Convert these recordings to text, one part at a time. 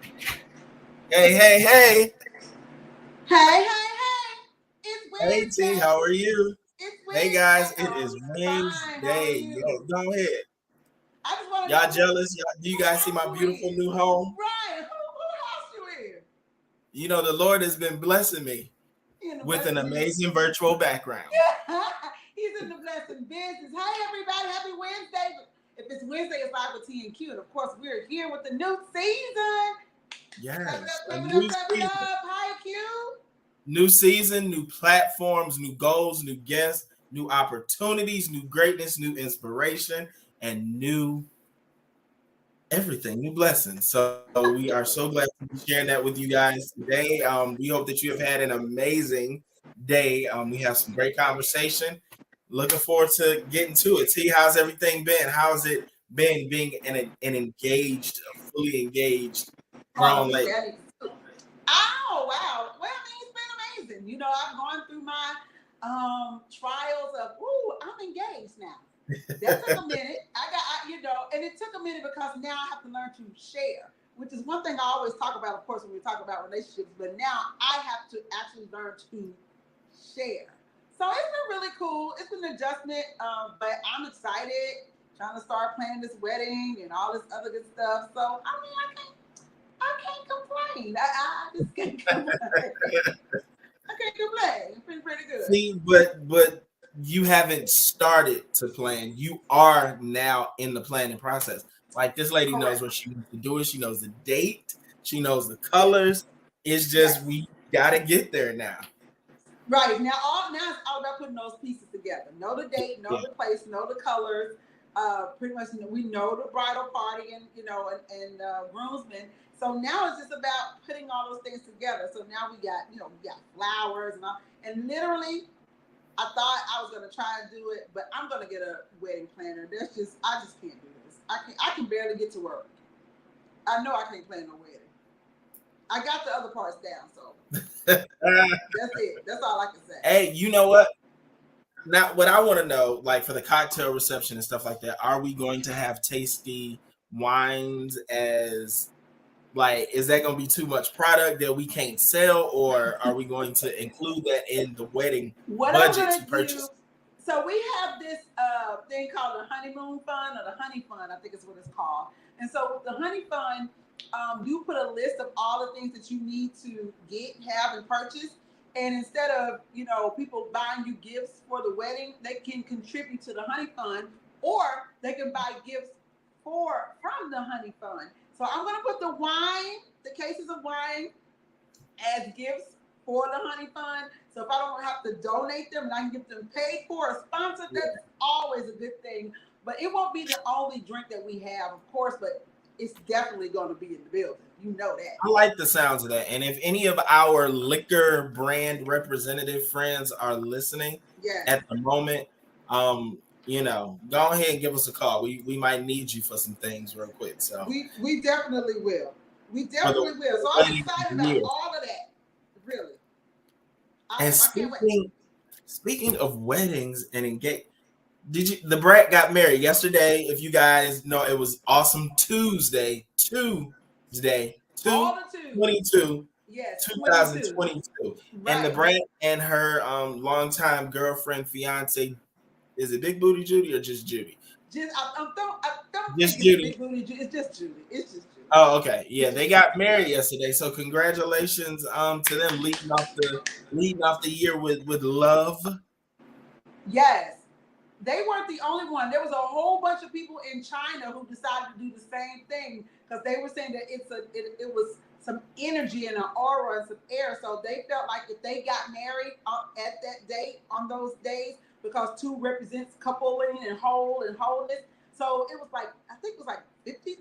Hey, hey, hey. Hey, hey, hey! It's Hey, T, how Wednesday. are you? It's Hey, Wednesday. guys, it is Fine. How are Wednesday. Yo, you? go ahead. I just want to know Y'all jealous? Y'all, do you who guys see house my you beautiful in. new home? Right? Who house you in? The Lord has been blessing me In the with an blessing business. amazing virtual background. He's in the blessing business. Hey, everybody! Happy Wednesday. If it's Wednesday, it's live with T and Q, and of course, we're here with the new season. Clap it Yes, up! a Clap it up! new Clap it season. up! Hi, Q. New season, new platforms, new goals, new guests, new opportunities, new greatness, new inspiration, and new everything, new blessings. So we are so glad to be sharing that with you guys today. We hope that you have had an amazing day. We have some great conversation. Looking forward to getting to it. See, how's everything been? How's it been being an engaged, fully engaged Oh, grown he lady? ready. Oh, wow. Well, I mean, it's been amazing. I've gone through my trials of, I'm engaged now. That took a minute. And it took a minute because now I have to learn to share, which is one thing I always talk about, of course, when we talk about relationships, but now I have to actually learn to share. So it's been really cool. It's been an adjustment, but I'm excited trying to start planning this wedding and all this other good stuff. So, I mean, I can't complain. I just can't complain. I can't complain. It's been pretty good. See, but you haven't started to plan. You are now in the planning process. Like this lady knows Correct. what she wants to do. She knows the date. She knows the Yes. colors. It's just Yes. we gotta get there now. Right. Now it's all about putting those pieces together. Know the date, know Yeah. the place, know the colors. Pretty much we know the bridal party and groomsmen. So now it's just about putting all those things together. So now we got flowers and all, and literally I thought I was gonna try and do it, but I'm gonna get a wedding planner. I just can't do this. I can barely get to work. I know I can't plan no wedding. I got the other parts down, so that's it. That's all I can say. Hey, you know what? Now, what I want to know, like for the cocktail reception and stuff like that, are we going to have tasty wines as like, is that going to be too much product that we can't sell, or are we going to include that in the wedding What I'm budget to gonna do. purchase? So we have this thing called the honeymoon fund or the honey fund, I think is what it's called. And so the honey fund, you put a list of all the things that you need to have, and purchase. And instead of people buying you gifts for the wedding, they can contribute to the honey fund, or they can buy gifts from the honey fund. So I'm gonna put the cases of wine as gifts for the honey fund. So if I don't have to donate them and I can get them paid for or sponsored, Yeah. that's always a good thing. But it won't be the only drink that we have, of course, but it's definitely going to be in the building. You know that. I like the sounds of that. And if any of our liquor brand representative friends are listening Yes. at the moment, go ahead and give us a call. We might need you for some things real quick. So We definitely will. We for the definitely will. So I'm wedding excited about year. all of that. Really. I And am. I can't wait. speaking of weddings and engage, the brat got married yesterday? If you guys know, it was awesome Tuesday, All the twos. 2/22, Yes, 22. 2022. And the Right. brat and her longtime girlfriend, fiance, is it Big Booty Judy or just Judy? I don't Just think it's Judy. Big Booty. It's just Judy. It's just Judy. Oh, okay. Yeah, It's they just got Judy. married yesterday. So congratulations to them leading off the year with love. Yes. They weren't the only one. There was a whole bunch of people in China who decided to do the same thing because they were saying that it was some energy and an aura and some air. So they felt like if they got married at that date on those days, because two represents coupling and wholeness. So it was like, I think it was like 50,000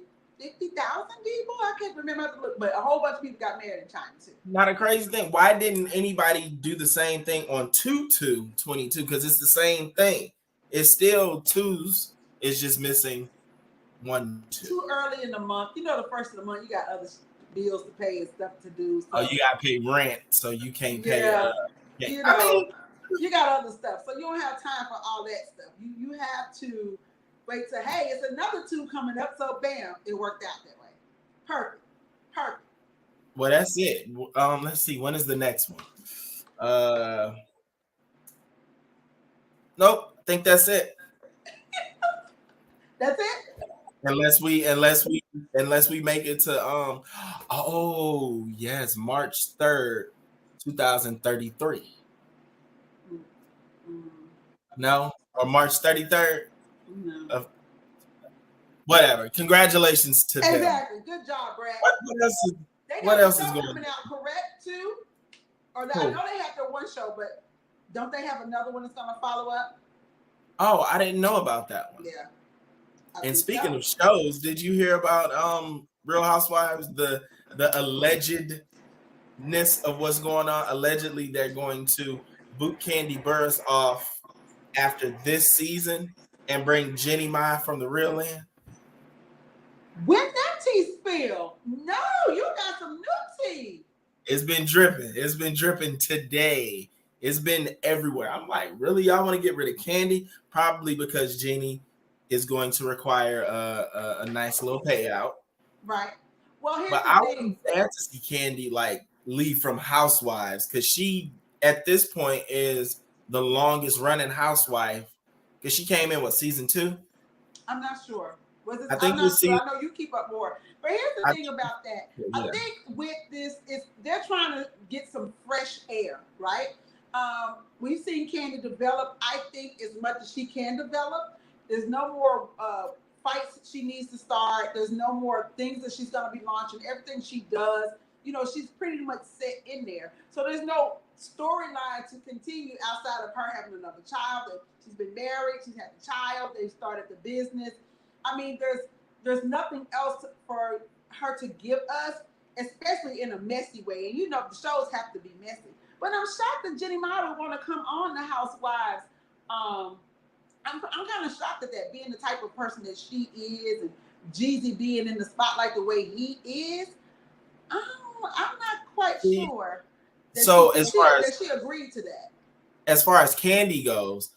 people. I can't remember, but a whole bunch of people got married in China too. Not a crazy thing. Why didn't anybody do the same thing on 2/2/22? Because it's the same thing. It's still twos. It's just missing 1/2. Too early in the month. The first of the month, you got other bills to pay and stuff to do. Oh, So you gotta pay rent, so you can't pay. yeah, Yeah. you I mean, know, you got other stuff. So you don't have time for all that stuff. You have to wait till, hey, it's another two coming up. So bam, it worked out that way. Perfect. Perfect. Well, that's it. Let's see. When is the next one? Uh, nope. I think that's it. That's it. Unless we make it to oh yes, March 3rd, 2033. Mm, No, or March 33rd. no. Of whatever. Congratulations to them. Exactly. Good job, Brad. What else is They what got a else is show going coming on? out, correct? Too. Or I Cool. know they have their one show, but don't they have another one that's going to follow up? Oh, I didn't know about that one. Yeah. I And think speaking so. of shows, did you hear about Real Housewives? The allegedness of what's going on. Allegedly, they're going to boot Candy Burris off after this season and bring Jenny Mai from the real end. When that tea spill? No, you got some new tea. It's been dripping. It's been dripping today. It's been everywhere. I'm like, really? Y'all want to get rid of Candy? Probably because Jenny is going to require a nice little payout. Right. Well, here's But the I would thing. be sad to see Candy like leave from Housewives because she at this point is the longest running housewife because she came in season 2. I'm not sure. Was it? I I'm think not this sure. season. I know you keep up more. But here's the I, thing about that. I yeah. think with this is they're trying to get some fresh air, right? We've seen Candy develop, I think, as much as she can develop. There's no more fights that she needs to start. There's no more things that she's going to be launching. Everything she does, she's pretty much set in there. So there's no storyline to continue outside of her having another child. She's been married. She's had a child. They've started the business. I mean, there's nothing else for her to give us, especially in a messy way. And the shows have to be messy. But I'm shocked that Jenny Mai would want to come on the Housewives. I'm kind of shocked at that, being the type of person that she is, and Jeezy being in the spotlight the way he is. I'm not quite sure that So as she agreed to that. as far as Candy goes,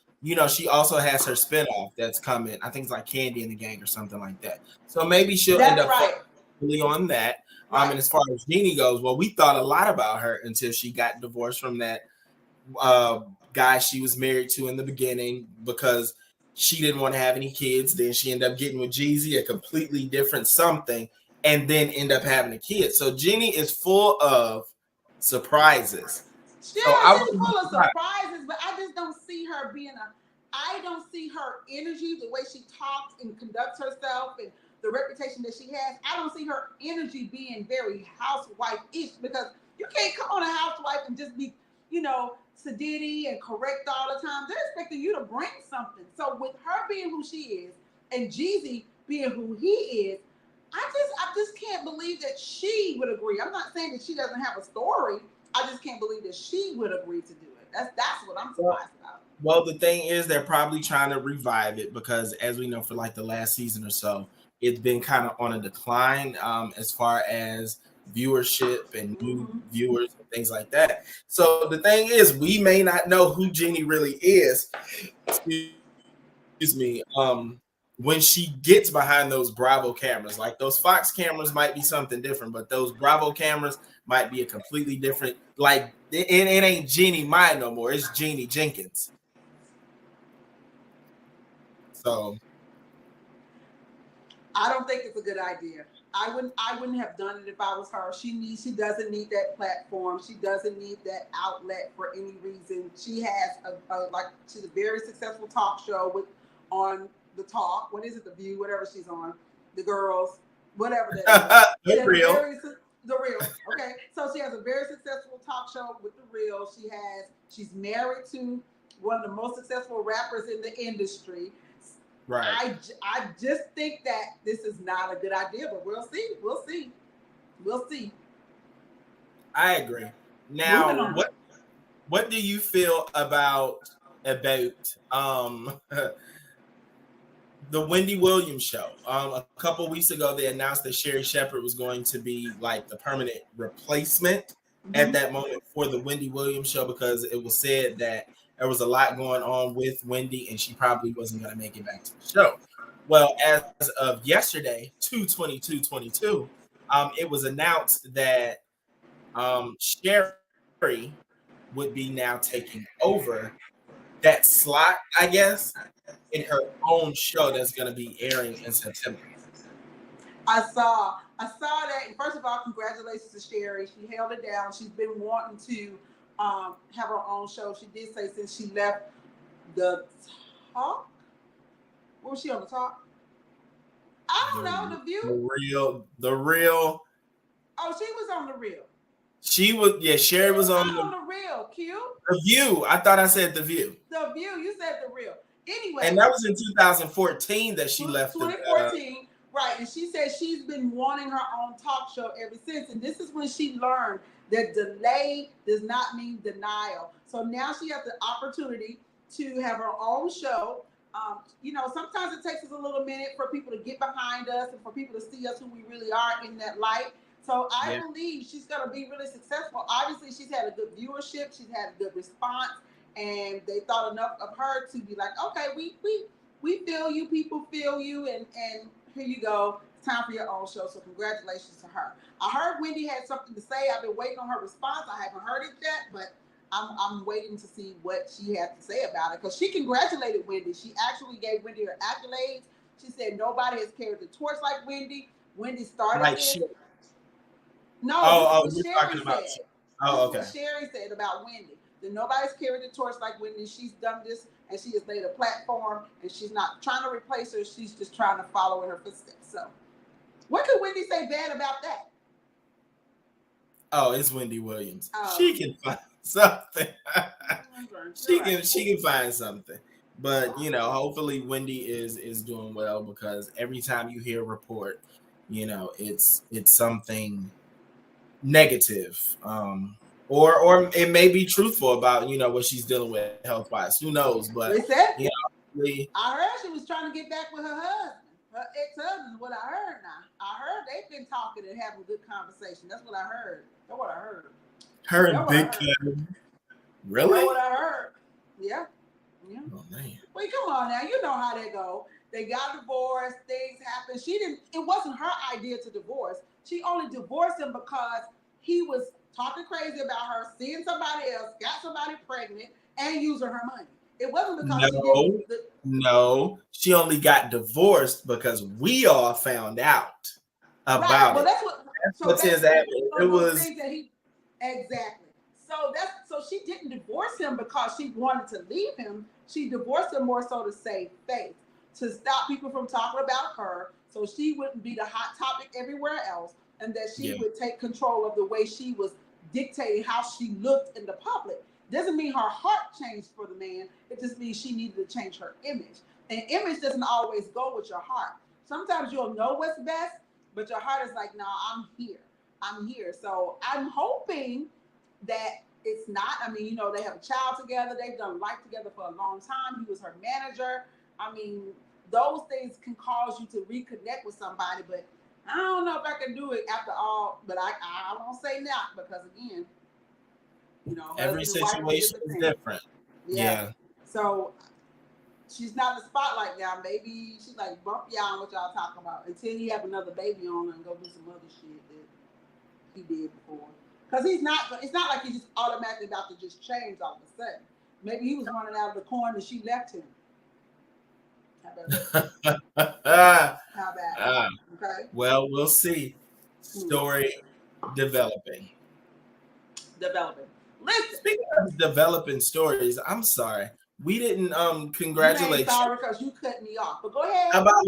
she also has her spinoff that's coming. I think it's like Candy and the Gang or something like that. So maybe she'll end That's up right. fully on that. Right. And as far as Jeannie goes, well, we thought a lot about her until she got divorced from that guy she was married to in the beginning because she didn't want to have any kids. Then she ended up getting with Jeezy, a completely different something, and then end up having a kid. So Jeannie is full of surprises. Yeah, So she's full of surprises, but I just don't see her being I don't see her energy, the way she talks and conducts herself, and the reputation that she has. I don't see her energy being very housewife-ish, because you can't come on a housewife and just be, sedity and correct all the time. They're expecting you to bring something. So with her being who she is and Jeezy being who he is, I just can't believe that she would agree. I'm not saying that she doesn't have a story. I just can't believe that she would agree to do it. That's what I'm surprised about. Well, the thing is, they're probably trying to revive it because, as we know, for like the last season or so, it's been kind of on a decline as far as viewership and new viewers and things like that. So the thing is, we may not know who Jeannie really is. Excuse me. When she gets behind those Bravo cameras, like those Fox cameras might be something different, but those Bravo cameras might be a completely different. Like it ain't Jeannie Mai no more. It's Jeannie Jenkins. So I don't think it's a good idea. I wouldn't have done it if I was her. She doesn't need that platform. She doesn't need that outlet for any reason. She has she's a very successful talk show on the Talk. What is it? The View, whatever she's on. The Girls, whatever that is. The Real. The Real. Okay. So she has a very successful talk show with The Real. She's married to one of the most successful rappers in the industry. Right. I just think that this is not a good idea, but we'll see. I agree. Now, what do you feel about the Wendy Williams show? A couple weeks ago, they announced that Sherri Shepherd was going to be like the permanent replacement at that moment for the Wendy Williams show because it was said that there was a lot going on with Wendy and she probably wasn't going to make it back to the show. Well, as of yesterday, 2/22/22, it was announced that Sherry would be now taking over that slot, I guess, in her own show that's going to be airing in September. I saw that. And first of all, congratulations to Sherry. She held it down. She's been wanting to have her own show. She did say since she left the talk. What was she on the talk? I don't know. The View. The real. Oh, she was on the Real. She was, yeah. Sherry was on the Real. Cute. The View. I thought I said The View. The View. You said The Real. Anyway, and that was in 2014 that she left. 2014, right? And she said she's been wanting her own talk show ever since. And this is when she learned that delay does not mean denial. So now she has the opportunity to have her own show. Sometimes it takes us a little minute for people to get behind us and for people to see us who we really are in that light. So I believe she's going to be really successful. Obviously, she's had a good viewership. She's had a good response. And they thought enough of her to be like, okay, we feel you, people feel you, and here you go. It's time for your own show. So congratulations to her. I heard Wendy had something to say. I've been waiting on her response. I haven't heard it yet, but I'm waiting to see what she has to say about it, because she congratulated Wendy. She actually gave Wendy her accolades. She said nobody has carried the torch like Wendy. Wendy started it. No, this is what Sherry said. Oh, okay. This is what Sherry said about Wendy. That nobody's carried the torch like Wendy. She's done this, and she has laid a platform, and she's not trying to replace her. She's just trying to follow in her footsteps. So, what could Wendy say bad about that? Oh, it's Wendy Williams. She can find something. She can find something. But hopefully Wendy is doing well, because every time you hear a report, it's something negative. Or it may be truthful about what she's dealing with health wise. Who knows? But I heard she was trying to get back with her husband, her ex-husband. What I heard now, I heard they've been talking and having a good conversation. That's what I heard. That's what I heard. Her and Big Kevin. Really? That's what I heard. Yeah. Oh man. Well, come on now. You know how they go. They got divorced. Things happen. It wasn't her idea to divorce. She only divorced him because he was talking crazy about her, seeing somebody else, got somebody pregnant, and using her money. It wasn't because No, she only got divorced because we all found out about it. That's his habit. It was exactly. So she didn't divorce him because she wanted to leave him. She divorced him more so to save face, to stop people from talking about her, so she wouldn't be the hot topic everywhere else, and that she would take control of the way she was dictating how she looked in the public. Doesn't mean her heart changed for the man. It just means she needed to change her image. And image doesn't always go with your heart. Sometimes you'll know what's best, but your heart is like, no, I'm here. I'm here. So I'm hoping that it's not. I mean, they have a child together. They've done life together for a long time. He was her manager. I mean, those things can cause you to reconnect with somebody, but I don't know if I can do it after all. But I won't say not, because again, every situation is different. Yeah. So she's not in the spotlight now. Maybe she's like, bump y'all on what y'all talking about until he have another baby on her and go do some other shit that he did before. Because it's not like he's just automatically about to just change all of a sudden. Maybe he was running out of the corn and she left him. How about okay. Well, we'll see. Story developing. Listen. Speaking of developing stories, I'm sorry. We didn't congratulate you. Sorry, because you cut me off. But go ahead. About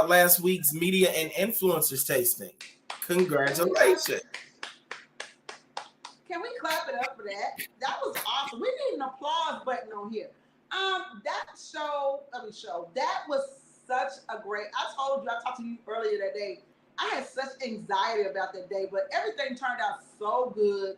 last week's media and influencers tasting. Congratulations. Can we clap it up for that? That was awesome. We need an applause button on here. That was such a great. I talked to you earlier that day. I had such anxiety about that day, but everything turned out so good,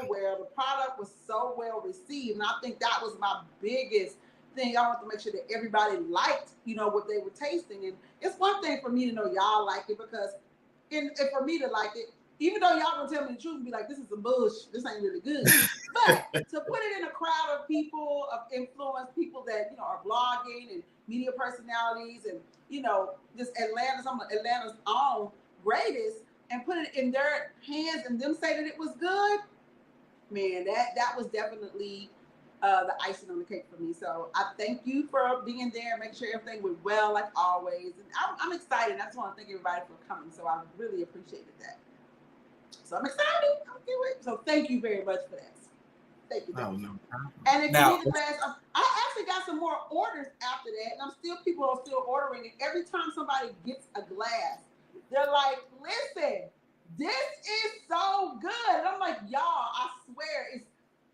well. The product was so well received, and I think that was my biggest thing. I wanted to make sure that everybody liked, what they were tasting. And it's one thing for me to know y'all like it, because, and for me to like it, even though y'all gonna tell me the truth and be like, this is some bullshit, this ain't really good. But to put it in a crowd of people, of influence, people that, are blogging and media personalities and, just Atlanta's own greatest, and put it in their hands and them say that it was good, man, that was definitely the icing on the cake for me. So I thank you for being there and make sure everything went well, like always. And I'm excited. I just want to thank everybody for coming. So I really appreciated that. So I'm excited. I can't wait. So thank you very much for that. Thank you. Oh, no. And if Now, you need the glass, I actually got some more orders after that, and people are still ordering it. Every time somebody gets a glass, they're like, "Listen, this is so good." And I'm like, "Y'all, I swear,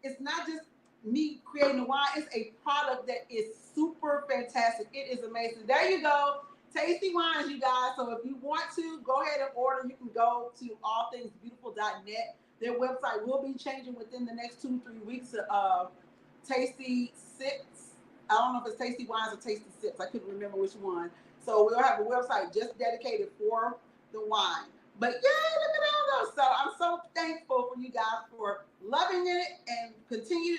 it's not just me creating the wine. It's a product that is super fantastic. It is amazing." There you go. Tasty wines, you guys. So if you want to, go ahead and order. You can go to allthingsbeautiful.net. Their website will be changing within the next 2-3 weeks to Tasty Sips. I don't know if it's Tasty Wines or Tasty Sips. I couldn't remember which one. So we'll have a website just dedicated for the wine. But yeah, look at all those. So I'm so thankful for you guys for loving it and continue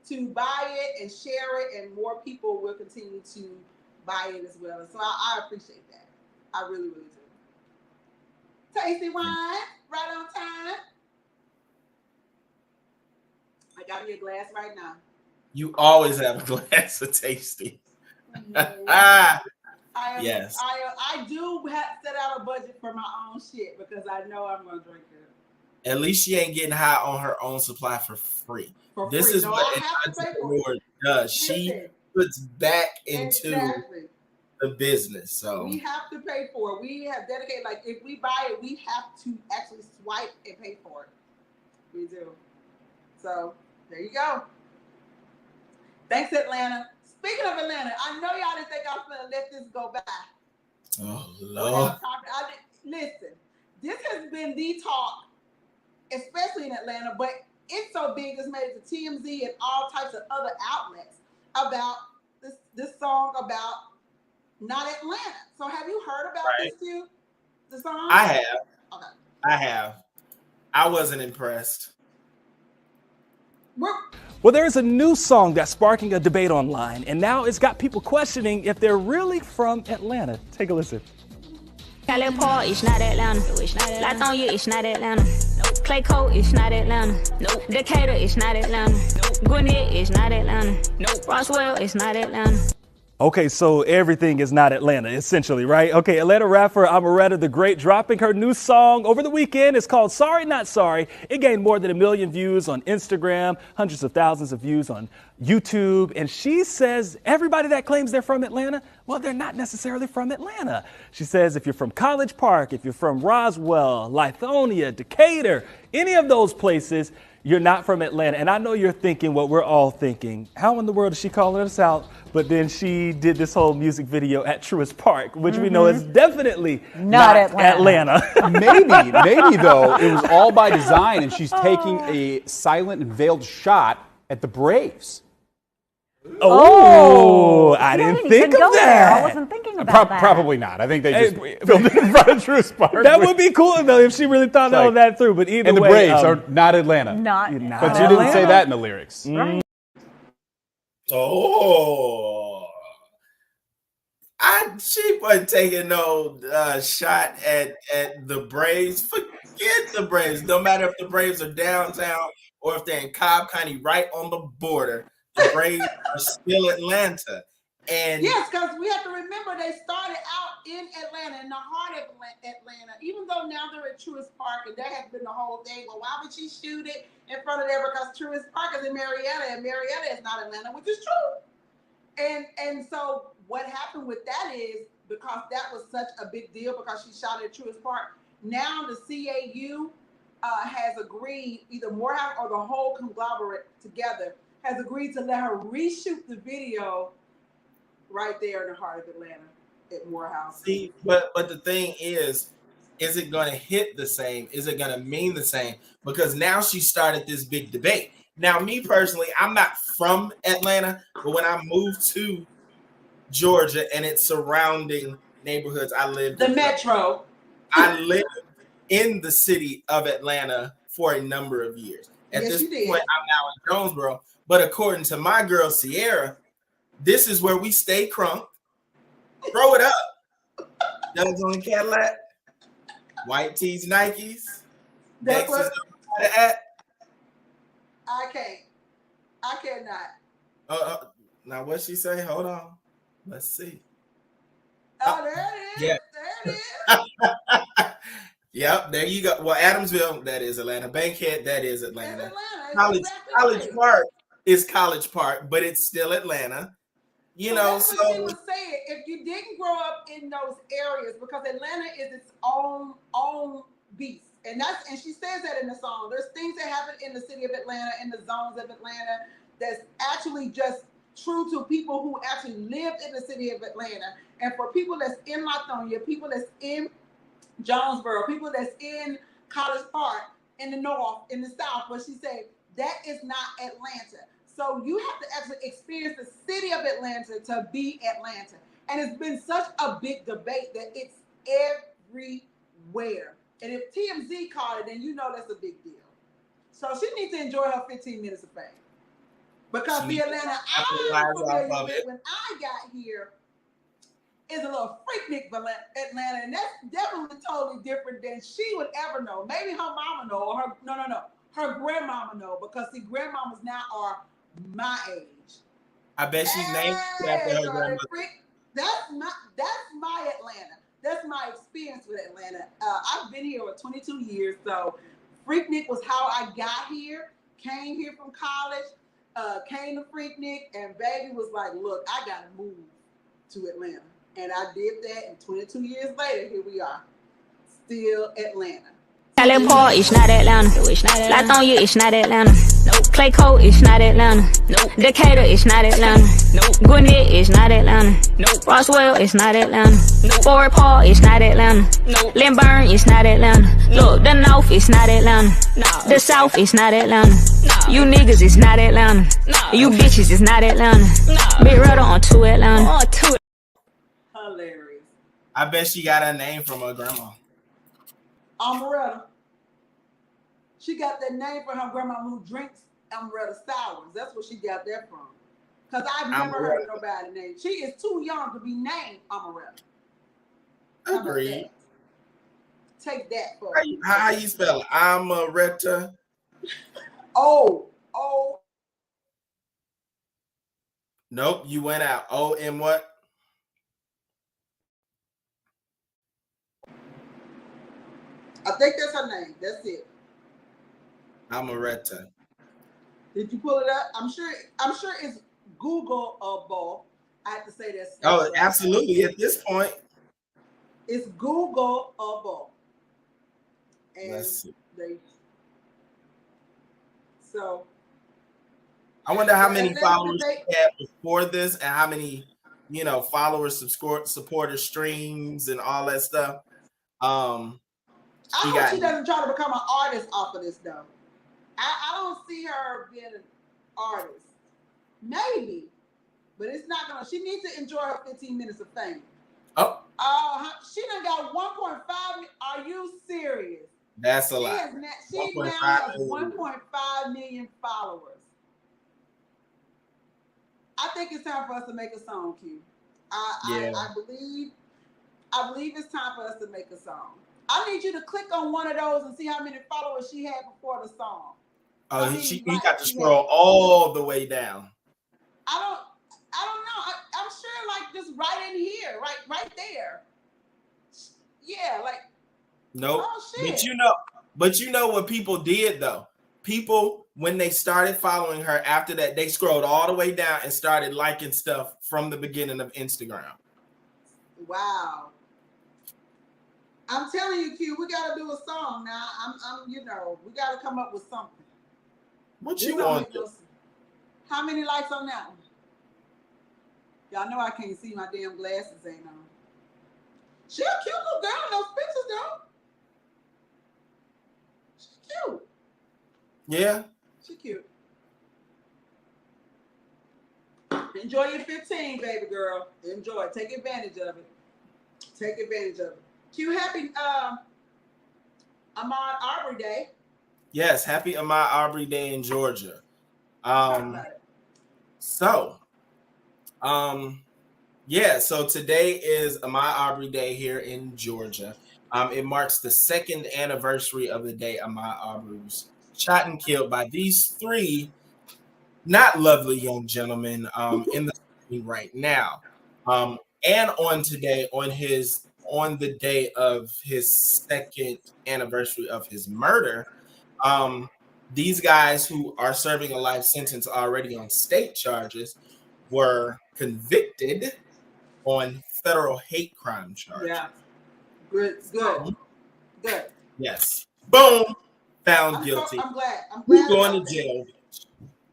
to buy it and share it, and more people will continue to buy it as well. And so I appreciate that. I really, really do. Tasty wine, right on time. I got me a glass right now. You always have a glass of Tasty. Yes. I do have to set out a budget for my own shit because I know I'm going to drink it. At least she ain't getting high on her own supply for free. This is what Untitled Chapter does. She puts back into the business. So we have to pay for it. We have dedicated, like, if we buy it, we have to actually swipe and pay for it. We do. So there you go. Thanks, Atlanta. Speaking of Atlanta, I know y'all didn't think I was going to let this go by. Oh, Lord. Listen, this has been the talk, especially in Atlanta, but it's so big it's made it to TMZ and all types of other outlets about this song about Not Atlanta. So have you heard about this too? The song? I have. Okay. I have. I wasn't impressed. Well, there is a new song that's sparking a debate online, and now it's got people questioning if they're really from Atlanta. Take a listen. Cali Park, it's not Atlanta. Latonia, it's not Atlanta. Clayco, it's not Atlanta. Decatur, it's not Atlanta. Gwinnett, it's not Atlanta. Roswell, it's not Atlanta. Okay, so everything is not Atlanta, essentially, right? Okay, Atlanta rapper Amaretta the Great dropping her new song over the weekend. It's called Sorry Not Sorry. It gained more than 1 million views on Instagram, hundreds of thousands of views on YouTube. And she says everybody that claims they're from Atlanta, well, they're not necessarily from Atlanta. She says if you're from College Park, if you're from Roswell, Lithonia, Decatur, any of those places, you're not from Atlanta. And I know you're thinking what we're all thinking. How in the world is she calling us out? But then she did this whole music video at Truist Park, which we know is definitely not Atlanta. Maybe though, it was all by design, and she's taking a silent and veiled shot at the Braves. Oh, I didn't think of that. There. I wasn't thinking about that. Probably not. I think they just filmed it in front of Truist Park. That would be cool though if she really thought all that through. But either way, and the Braves are not Atlanta. Not but you didn't say that in the lyrics. Right. Oh, she wasn't taking no shot at the Braves. Forget the Braves. No matter if the Braves are downtown or if they're in Cobb County, right on the border. The Braves are still Atlanta. And yes, because we have to remember they started out in Atlanta, in the heart of Atlanta, even though now they're at Truist Park, and that has been the whole thing. Well, why would she shoot it in front of there? Because Truist Park is in Marietta, and Marietta is not Atlanta, which is true. And so what happened with that is, because that was such a big deal, because she shot it at Truist Park, now the CAU has agreed, either Morehouse or the whole conglomerate together, has agreed to let her reshoot the video right there in the heart of Atlanta at Morehouse. See, but the thing is it going to hit the same? Is it going to mean the same? Because now she started this big debate. Now, me personally, I'm not from Atlanta, but when I moved to Georgia and its surrounding neighborhoods, I lived the metro. I lived in the city of Atlanta for a number of years. At this point, I'm now in Jonesboro. But according to my girl Sierra, this is where we stay crunk. Throw it up. Doug's on Cadillac. White tees, Nikes. That's Next is what at. I can't. I cannot. Now what she say? Hold on. Let's see. Oh, there it is. Yeah. There it is. Yep, there you go. Well, Adamsville, that is Atlanta. Bankhead, that is Atlanta. It's College, exactly College right. Park is College Park, but it's still Atlanta. You know, that's what she was saying. If you didn't grow up in those areas, because Atlanta is its own beast, and she says that in the song. There's things that happen in the city of Atlanta, in the zones of Atlanta, that's actually just true to people who actually lived in the city of Atlanta. And for people that's in Lithonia, people that's in Jonesboro, people that's in College Park, in the north, in the south, but she said that is not Atlanta. So you have to actually experience the city of Atlanta to be Atlanta. And it's been such a big debate that it's everywhere. And if TMZ caught it, then you know that's a big deal. So she needs to enjoy her 15 minutes of fame. Because the Atlanta I'm familiar with when I got here is a little freaknik Atlanta, and that's definitely totally different than she would ever know. Maybe her mama know, or her grandmama know, because see, grandmamas now are my age. I bet she's named after her grandmother. That's my Atlanta. That's my experience with Atlanta. I've been here for 22 years, so Freaknik was how I got here. Came here from college, came to Freaknik, and baby was like, look, I gotta move to Atlanta. And I did that, and 22 years later, here we are, still Atlanta. Cali Park, it's not Atlanta. Lithonia, it's not Atlanta. Clay Coat, it's not Atlanta. Decatur, it's not Atlanta. Gwinnett, it's not Atlanta. Roswell, it's not Atlanta. Fort Park, it's not Atlanta. Lynburn, it's not Atlanta. Look, the North, it's not Atlanta. The South, it's not Atlanta. You niggas, it's not Atlanta. You bitches, it's not Atlanta. Big Rudder on to Atlanta. Hilarious. I bet she got her name from her grandma. Amaretta. She got that name from her grandma who drinks Amaretta sours. That's where she got that from. Because I've never heard nobody named. She is too young to be named Amaretta. Agreed. Take that for how you spell it? Amaretta. Oh. Nope, you went out. O and what? I think that's her name. That's it. Amaretta. Did you pull it up? I'm sure it's Googleable. I have to say that. Oh, absolutely. At this point, it's Googleable. And let's see. So I wonder how many followers she had before this, and how many, followers, supporters, streams, and all that stuff. I hope she doesn't try to become an artist off of this, though. I don't see her being an artist. Maybe, but it's not gonna. She needs to enjoy her 15 minutes of fame. Oh. She done got 1.5. Are you serious? That's a lot. She now has 1.5 million followers. I think it's time for us to make a song, Q. I believe it's time for us to make a song. I need you to click on one of those and see how many followers she had before the song. Oh, he got to scroll all the way down. I don't know. I'm sure, like, just right in here, right there. Yeah, like. Nope. Oh, shit. But you know what people did though? People, when they started following her after that, they scrolled all the way down and started liking stuff from the beginning of Instagram. Wow. I'm telling you, Q, we gotta do a song now. We gotta come up with something. What you want? How many likes on that one? Y'all know I can't see, my damn glasses ain't on. She a cute little girl in those pictures, though. She's cute. Yeah. She's cute. Enjoy your 15, baby girl. Enjoy it. Take advantage of it. Q, happy Ahmaud Arbery Day. Yes, happy Ahmaud Arbery Day in Georgia. So today is Ahmaud Arbery Day here in Georgia. It marks the 2nd anniversary of the day Ahmaud Arbery was shot and killed by these 3 not lovely young gentlemen in the screen right now. And on the day of his 2nd anniversary of his murder, these guys who are serving a life sentence already on state charges were convicted on federal hate crime charges. Yeah. Good. Yes. Boom. Found guilty. I'm glad. Who's going to jail,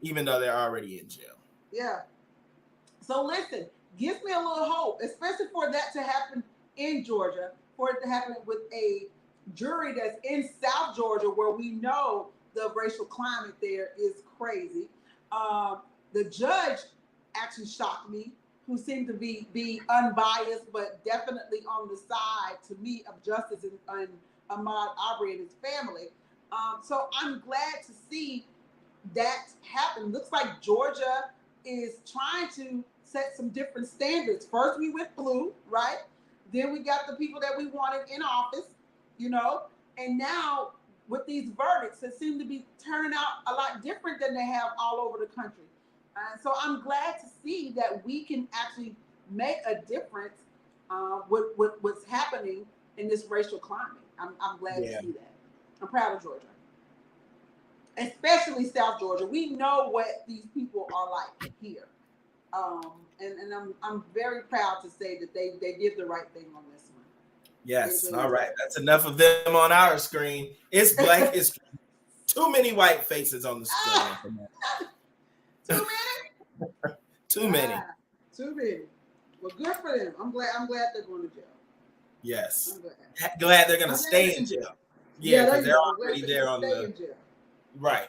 even though they're already in jail. Yeah. So listen, gives me a little hope, especially for that to happen in Georgia, for it to happen with a jury that's in South Georgia, where we know the racial climate there is crazy. The judge actually shocked me, who seemed to be unbiased, but definitely on the side, to me, of justice and Ahmaud Arbery and his family. So I'm glad to see that happen. Looks like Georgia is trying to set some different standards. First, we went blue, right? Then we got the people that we wanted in office, and now with these verdicts, it seems to be turning out a lot different than they have all over the country. So I'm glad to see that we can actually make a difference with what's happening in this racial climate. I'm glad to see that. I'm proud of Georgia, especially South Georgia. We know what these people are like here, and I'm very proud to say that they did the right thing on this one. Yes, all right. That's enough of them on our screen. It's Black History. Too many white faces on the screen. Too many? Too many. Too many. Well, good for them. I'm glad they're going to jail. Yes. Glad they're going to stay in jail. Yeah, because they're already there on the jail. Right.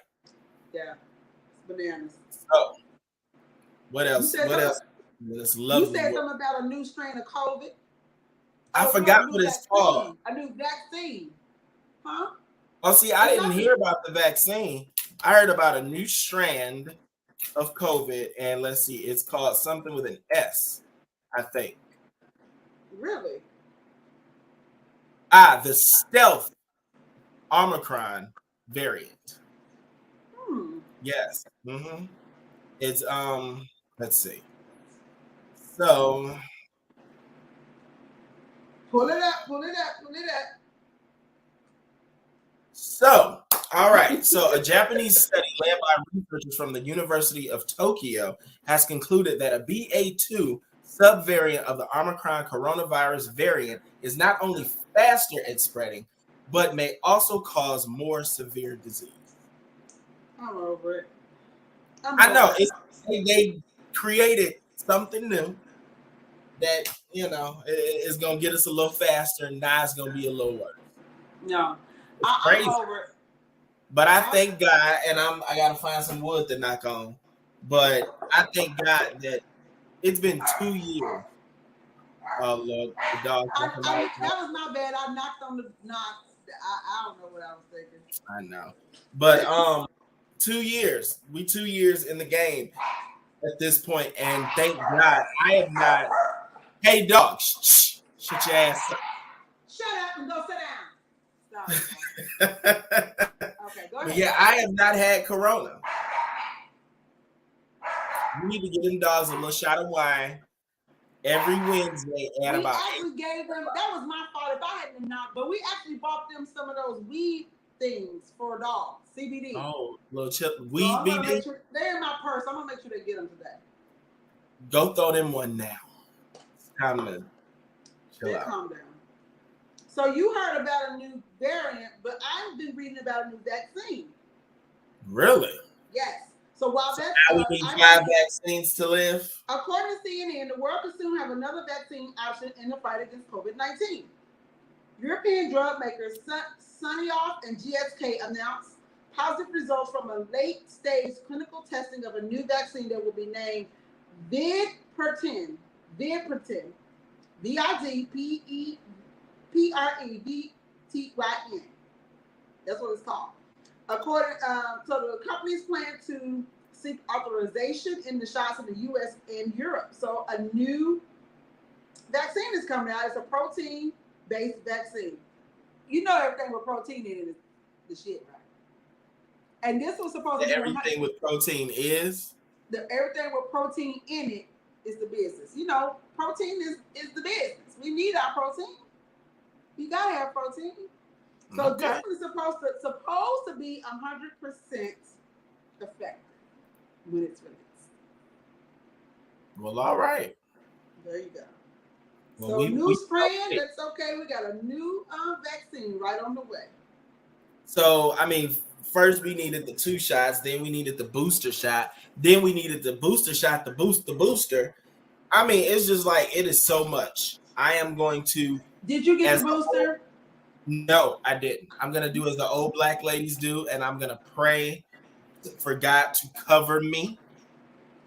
Yeah. It's bananas. So, what else? This lovely. You said something about a new strain of COVID. I forgot what it's called. A new vaccine. Huh? Oh, see, I didn't hear about the vaccine. I heard about a new strand of COVID, and let's see, it's called something with an S, I think. Really? The stealth Omicron variant. Yes. Mm-hmm. It's let's see. So pull it up. So, all right. So, a Japanese study led by researchers from the University of Tokyo has concluded that a BA.2 subvariant of the Omicron coronavirus variant is not only faster at spreading, but may also cause more severe disease. I'm over it. I know. They created something new that, is going to get us a little faster, and now it's going to be a little worse. No. Crazy. I'm over it. But I thank God, and I gotta find some wood to knock on. But I thank God that it's been 2 years. Oh Lord, the dog. That was not bad. I knocked on the knock. I don't know what I was thinking. I know, but 2 years. We 2 years in the game at this point, and thank God I have not. Hey, dog, shut your ass up. Shut up and go sit down. Okay, go ahead. But yeah, I have not had corona. We need to get them dogs a little shot of wine every Wednesday at about. We actually gave them. That was my fault if I hadn't knocked. But we actually bought them some of those weed things for dogs, CBD. Oh, little chip weed so BD. They're in my purse. I'm gonna make sure they get them today. Go throw them one now. It's time to chill out. Calm down. So you heard about a new variant, but I've been reading about a new vaccine. Really? Yes. So while that's we need 5 vaccines to live. According to CNN, the world could soon have another vaccine option in the fight against COVID-19. European drug makers Sinovac and GSK announced positive results from a late-stage clinical testing of a new vaccine that will be named Vidpertin. VIDPREVTYN. That's what it's called. According, so the companies plan to seek authorization in the shots in the U.S. and Europe. So a new vaccine is coming out. It's a protein-based vaccine. you know everything with protein in it is the shit, right? And this was supposed to be everything with protein is everything with protein in it is the business. You know, protein is the business. We need our protein. You gotta have protein. So this is supposed to be 100% effective when it's released. Well, all right. There you go. Well, so new strand, that's okay. We got a new vaccine right on the way. So, I mean, first we needed the 2 shots, then we needed the booster shot, then we needed the booster shot to boost the booster. I mean, it's just like, it is so much. I am going to. Did you get the booster? No, I didn't. I'm going to do as the old black ladies do, and I'm going to pray for God to cover me.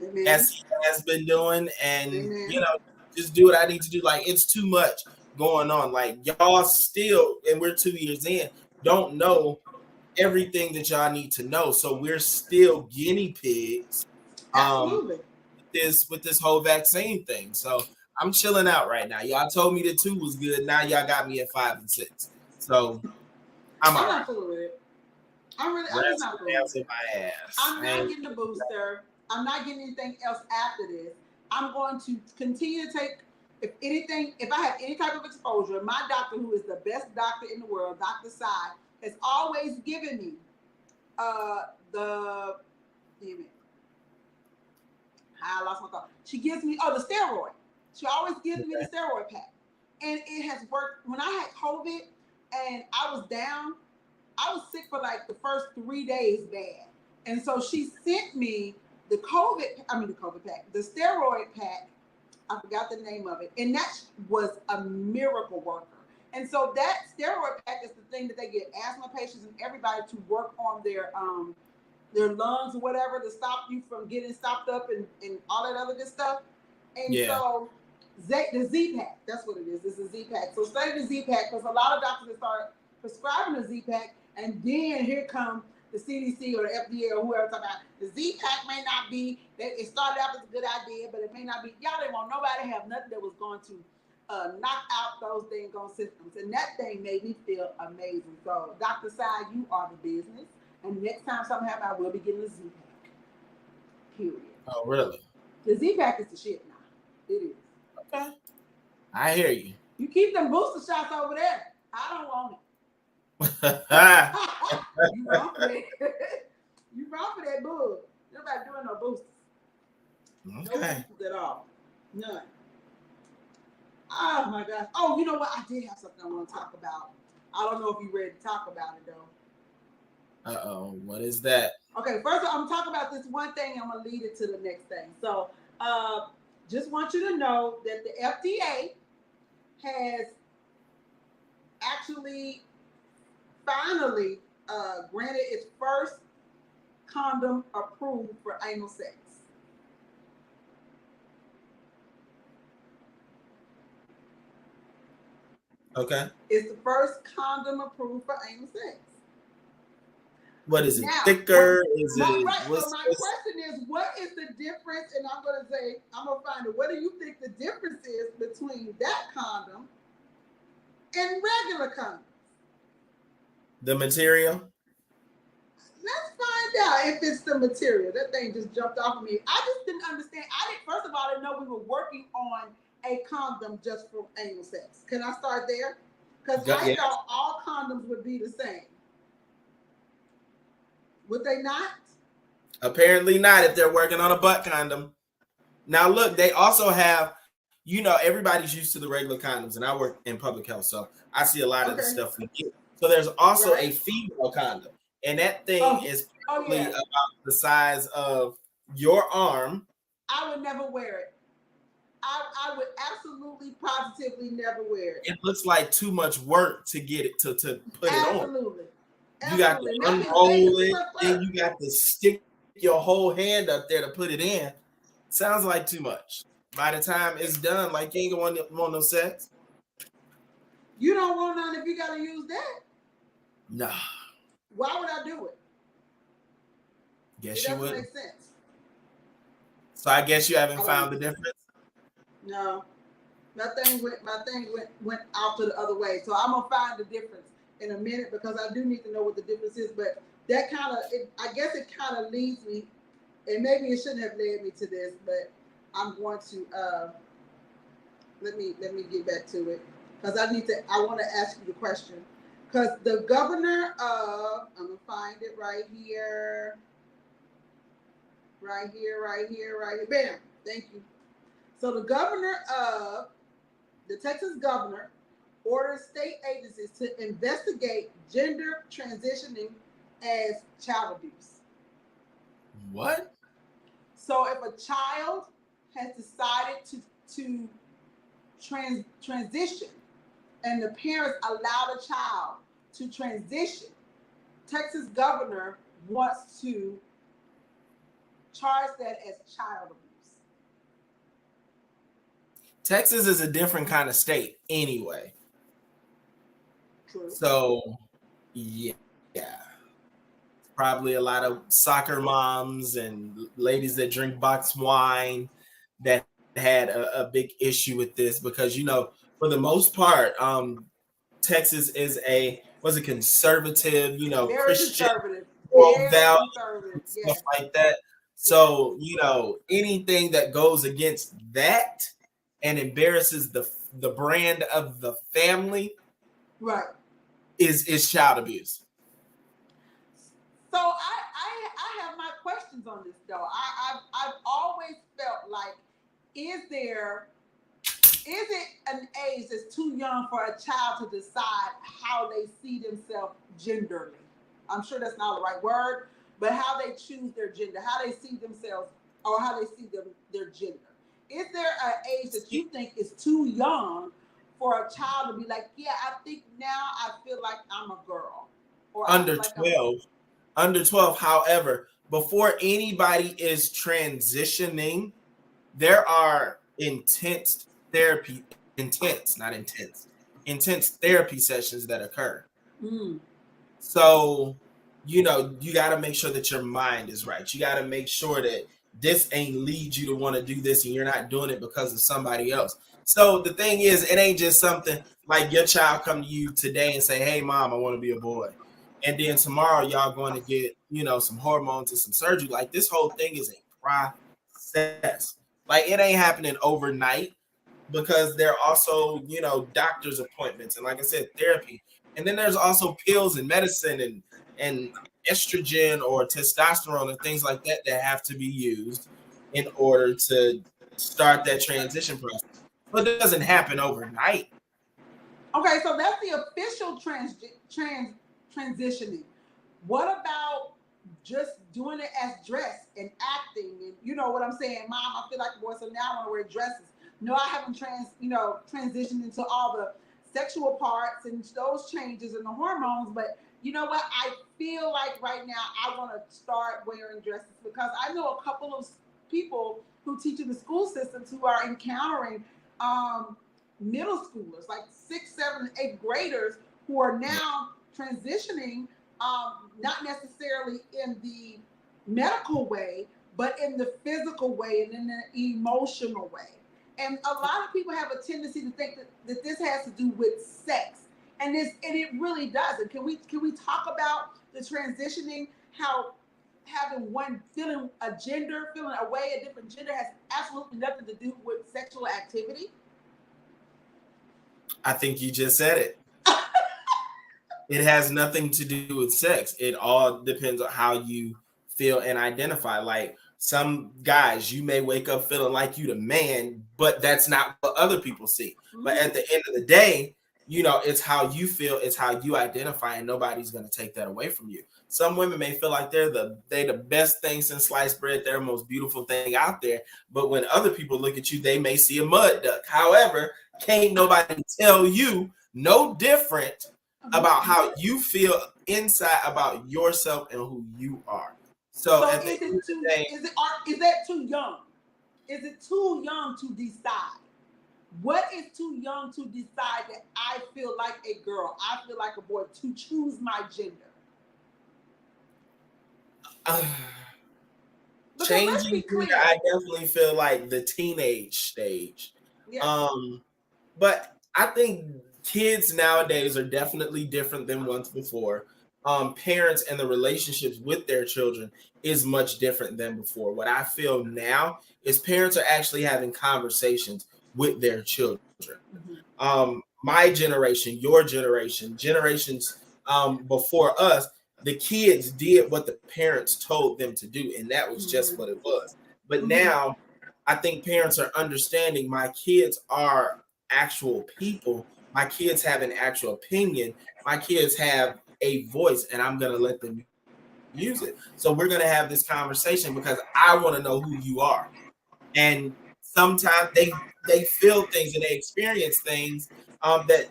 Amen. As he has been doing, and you know, just do what I need to do. Like, it's too much going on. Like, y'all still, and we're 2 years in, don't know everything that y'all need to know. So we're still guinea pigs. Absolutely. With this whole vaccine thing. So I'm chilling out right now. Y'all told me that 2 was good. Now y'all got me at 5 and 6. So I'm not cool with it. I'm just not cool with it. My ass. I'm not getting the booster. I'm not getting anything else after this. I'm going to continue to take, if I have any type of exposure, my doctor, who is the best doctor in the world, Dr. Sai, has always given me I lost my thought. She gives me, the steroid. She always gives me the steroid pack. And it has worked. When I had COVID and I was down, I was sick for like the first 3 days bad. And so she sent me the COVID pack, the steroid pack. I forgot the name of it. And that was a miracle worker. And so that steroid pack is the thing that they get asthma patients and everybody to work on their lungs or whatever to stop you from getting stopped up and all that other good stuff. And so the Z-Pack, that's what it is. It's a Z-Pack. So study the Z-Pack because a lot of doctors start prescribing the Z-Pack, and then here comes the CDC or the FDA or whoever talking about the Z-Pack may not be, it started out as a good idea, but it may not be. Y'all didn't want nobody to have nothing that was going to knock out those dang on systems. And that thing made me feel amazing. So Dr. Sai, you are the business. And next time something happens, I will be getting a Z-Pack. Period. Oh, really? The Z-Pack is the shit now. It is. Okay. I hear you. You keep them booster shots over there. I don't want it. You wrong for that. You wrong for that bull. Nobody doing no boosters. Okay. No boosters at all. None. Oh my gosh. Oh, you know what? I did have something I want to talk about. I don't know if you're ready to talk about it though. Uh-oh. What is that? Okay, first of all, I'm talking about this one thing. I'm going to lead it to the next thing. So, just want you to know that the FDA has actually finally granted its first condom approved for anal sex. Okay. It's the first condom approved for anal sex. What is it? Now, thicker? So my question is, what is the difference? And I'm going to find it. What do you think the difference is between that condom and regular condoms? The material? Let's find out if it's the material. That thing just jumped off of me. I just didn't understand. First of all, I didn't know we were working on a condom just for anal sex. Can I start there? Because I thought all condoms would be the same. Would they not? Apparently not if they're working on a butt condom. Now, look, they also have, everybody's used to the regular condoms, and I work in public health, so I see a lot of the stuff we get. So there's also a female condom, and that thing is probably about the size of your arm. I would never wear it. I would absolutely, positively never wear it. It looks like too much work to get it to put it on. Absolutely. You got to unroll it, then you got to stick your whole hand up there to put it in. Sounds like too much. By the time it's done, like you ain't gonna want no sex. You don't want none if you gotta use that. Nah. Why would I do it? Guess you would. It doesn't make sense. So I guess you haven't found the difference. No. My thing went out to the other way. So I'm gonna find the difference. in a minute because I do need to know what the difference is. But that I guess it kind of leads me, and maybe it shouldn't have led me to this, but I'm going to let me get back to it because I want to ask you the question because the governor of, I'm gonna find it right here, bam, thank you. So the Texas governor orders state agencies to investigate gender transitioning as child abuse. What? So if a child has decided to transition and the parents allow the child to transition, Texas governor wants to charge that as child abuse. Texas is a different kind of state anyway. True. So, yeah. Probably a lot of soccer moms and ladies that drink boxed wine that had a big issue with this because, for the most part, Texas is a conservative, very Christian conservative, value, stuff like that. So, anything that goes against that and embarrasses the brand of the family, right, is child abuse. So I have my questions on this though. I've always felt like, is it an age that's too young for a child to decide how they see themselves genderly? I'm sure that's not the right word, but how they choose their gender, how they see themselves, or how they see their gender. Is there an age that you think is too young for a child to be like, yeah, I think now I feel like I'm a girl? Or under 12. Under 12. However, before anybody is transitioning, there are intense therapy sessions that occur. So, you got to make sure that your mind is right. You got to make sure that this ain't lead you to want to do this and you're not doing it because of somebody else. So the thing is, it ain't just something like your child come to you today and say, hey, mom, I want to be a boy. And then tomorrow y'all going to get, some hormones and some surgery. Like this whole thing is a process. Like it ain't happening overnight because there are also, doctor's appointments. And like I said, therapy. And then there's also pills and medicine and estrogen or testosterone and things like that have to be used in order to start that transition process. But it doesn't happen overnight. Okay, so that's the official transitioning. What about just doing it as dress and acting? And you know what I'm saying, Mom, I feel like a boy, so now I want to wear dresses. No, I haven't transitioned into all the sexual parts and those changes and the hormones, but you know what? I feel like right now I want to start wearing dresses because I know a couple of people who teach in the school systems who are encountering middle schoolers, like 6th, 7th, 8th graders who are now transitioning, not necessarily in the medical way, but in the physical way and in the emotional way. And a lot of people have a tendency to think that this has to do with sex. And it really doesn't. Can we talk about the transitioning, how having feeling a different gender has absolutely nothing to do with sexual activity? I think you just said it. It has nothing to do with sex. It all depends on how you feel and identify. Like some guys, you may wake up feeling like you the man, but that's not what other people see. Mm-hmm. But at the end of the day, it's how you feel, it's how you identify, and nobody's going to take that away from you. Some women may feel like they're the best thing since sliced bread, they're the most beautiful thing out there. But when other people look at you, they may see a mud duck. However, can't nobody tell you no different about how you feel inside about yourself and who you are. So at the end of the day, is that too young? Is it too young to decide? What is too young to decide that I feel like a girl, I feel like a boy, to choose my gender? Changing gender, I definitely feel like the teenage stage. Yeah. But I think kids nowadays are definitely different than once before. Parents and the relationships with their children is much different than before. What I feel now is parents are actually having conversations with their children. My generation, your generation, generations before us, the kids did what the parents told them to do, and that was just what it was. But now I think parents are understanding my kids are actual people. My kids have an actual opinion. My kids have a voice, and I'm going to let them use it. So we're going to have this conversation because I want to know who you are. And sometimes they feel things and they experience things that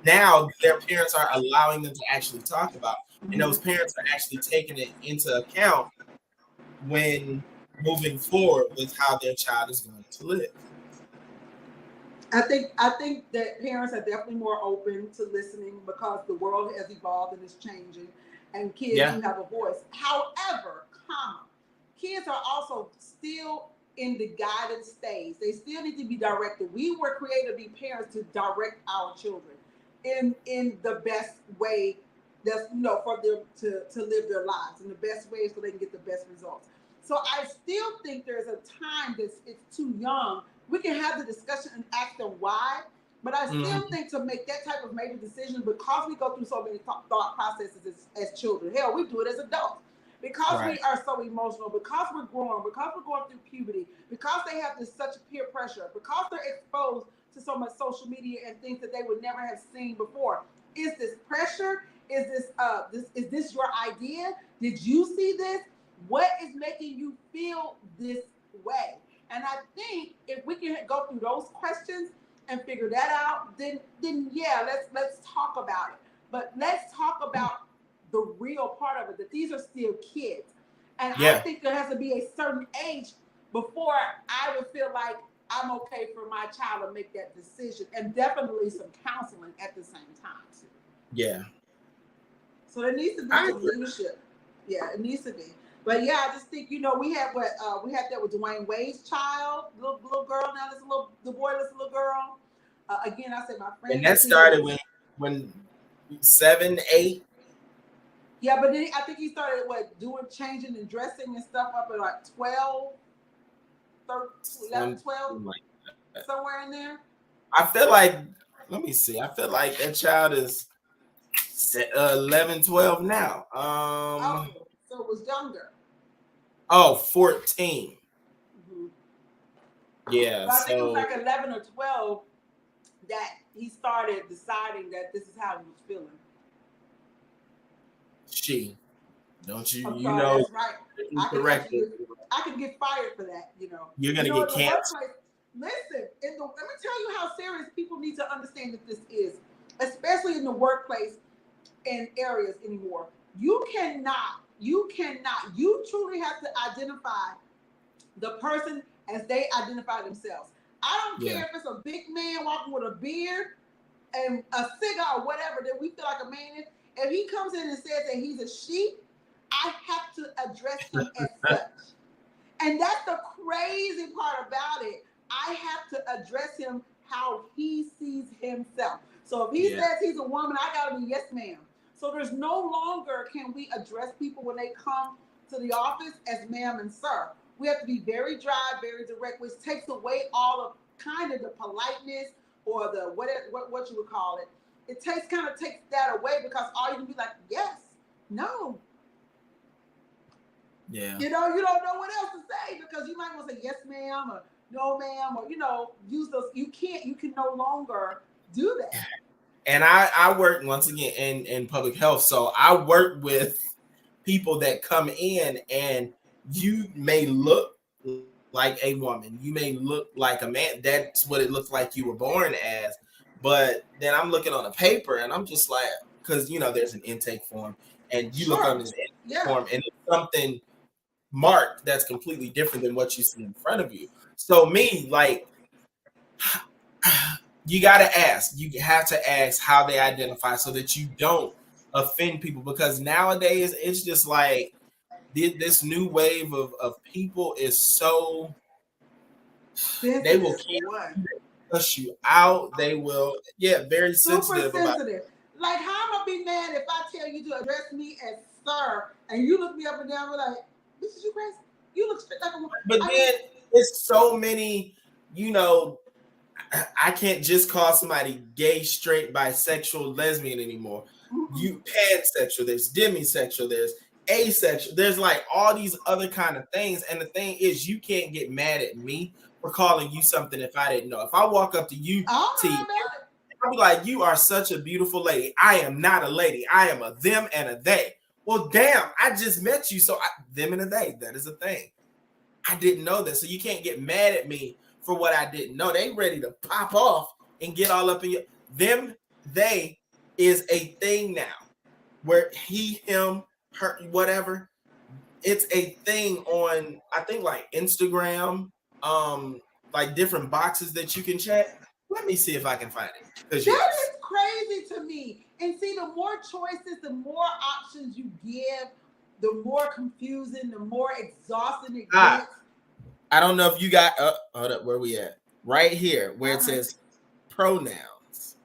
now their parents are allowing them to actually talk about. And those parents are actually taking it into account when moving forward with how their child is going to live. I think that parents are definitely more open to listening because the world has evolved and is changing, and kids do have a voice. However, kids are also still in the guidance stage. They still need to be directed. We were created to be parents to direct our children in the best way that's for them to live their lives in the best way so they can get the best results. So I still think there's a time it's too young. We can have the discussion and ask them why, but I still think to make that type of major decision, because we go through so many thought processes as children. Hell, we do it as adults. Because we are so emotional, because we're growing, because we're going through puberty, because they have such peer pressure, because they're exposed to so much social media and things that they would never have seen before. Is this pressure? Is this your idea? Did you see this? What is making you feel this way? And I think if we can go through those questions and figure that out, then let's talk about it. But let's talk about the real part of it, that these are still kids. And I think there has to be a certain age before I would feel like I'm okay for my child to make that decision, and definitely some counseling at the same time too. Yeah. So there needs to be some leadership. Yeah, it needs to be. But I just think we had that with Dwayne Wade's child, little girl. Now this the boyless little girl. Again, I said my friend. And that started when 7, 8. Yeah, but then I think he started changing and dressing and stuff up at like 12, 13, 11, 12, somewhere in there. I feel like, let me see. I feel like that child is 11, 12 now. So it was younger. 14. Yeah. But I think it was like 11 or 12 that he started deciding that this is how he was feeling. Don't you? Sorry, you know, that's right. I can get fired for that. You're gonna get canceled. Listen, let me tell you how serious people need to understand that this is, especially in the workplace and areas anymore. You truly have to identify the person as they identify themselves. I don't care if it's a big man walking with a beard and a cigar or whatever that we feel like a man is. If he comes in and says that he's a she, I have to address him as such. And that's the crazy part about it. I have to address him how he sees himself. So if he says he's a woman, I gotta be yes, ma'am. So there's no longer can we address people when they come to the office as ma'am and sir. We have to be very dry, very direct, which takes away all of kind of the politeness or the what you would call it. It takes that away because all you can be like, yes, no. Yeah. You don't know what else to say because you might want to say yes, ma'am, or no, ma'am, or use those. You can no longer do that. And I work once again in public health, so I work with people that come in, and you may look like a woman, you may look like a man. That's what it looks like you were born as. But then I'm looking on a paper, and I'm just like, because there's an intake form, and you look on this intake form, and it's something marked that's completely different than what you see in front of you. So me, like, you got to ask. You have to ask how they identify so that you don't offend people, because nowadays it's just like this new wave of people is so they will cuss you out. They will, very Super sensitive about it. sensitive. Like, how am I be mad if I tell you to address me as sir, and you look me up and down, we're like, this is you crazy? You look straight like a woman. But then it's so many, I can't just call somebody gay, straight, bisexual, lesbian anymore. Mm-hmm. You pansexual, there's demisexual, there's asexual, there's like all these other kind of things. And the thing is, you can't get mad at me for calling you something if I didn't know. If I walk up to you, I'll be like, you are such a beautiful lady. I am not a lady. I am a them and a they. Well, damn, I just met you. So them and a they, that is a thing. I didn't know this. So you can't get mad at me for what I didn't know. They ready to pop off and get all up in your them, they is a thing now. Where he, him, her, whatever. It's a thing on, I think, like Instagram, like different boxes that you can check. Let me see if I can find it. That is crazy to me. And see, the more choices, the more options you give, the more confusing, the more exhausting it gets. I don't know if you got, hold up, where we at? Right here, where it says pronouns.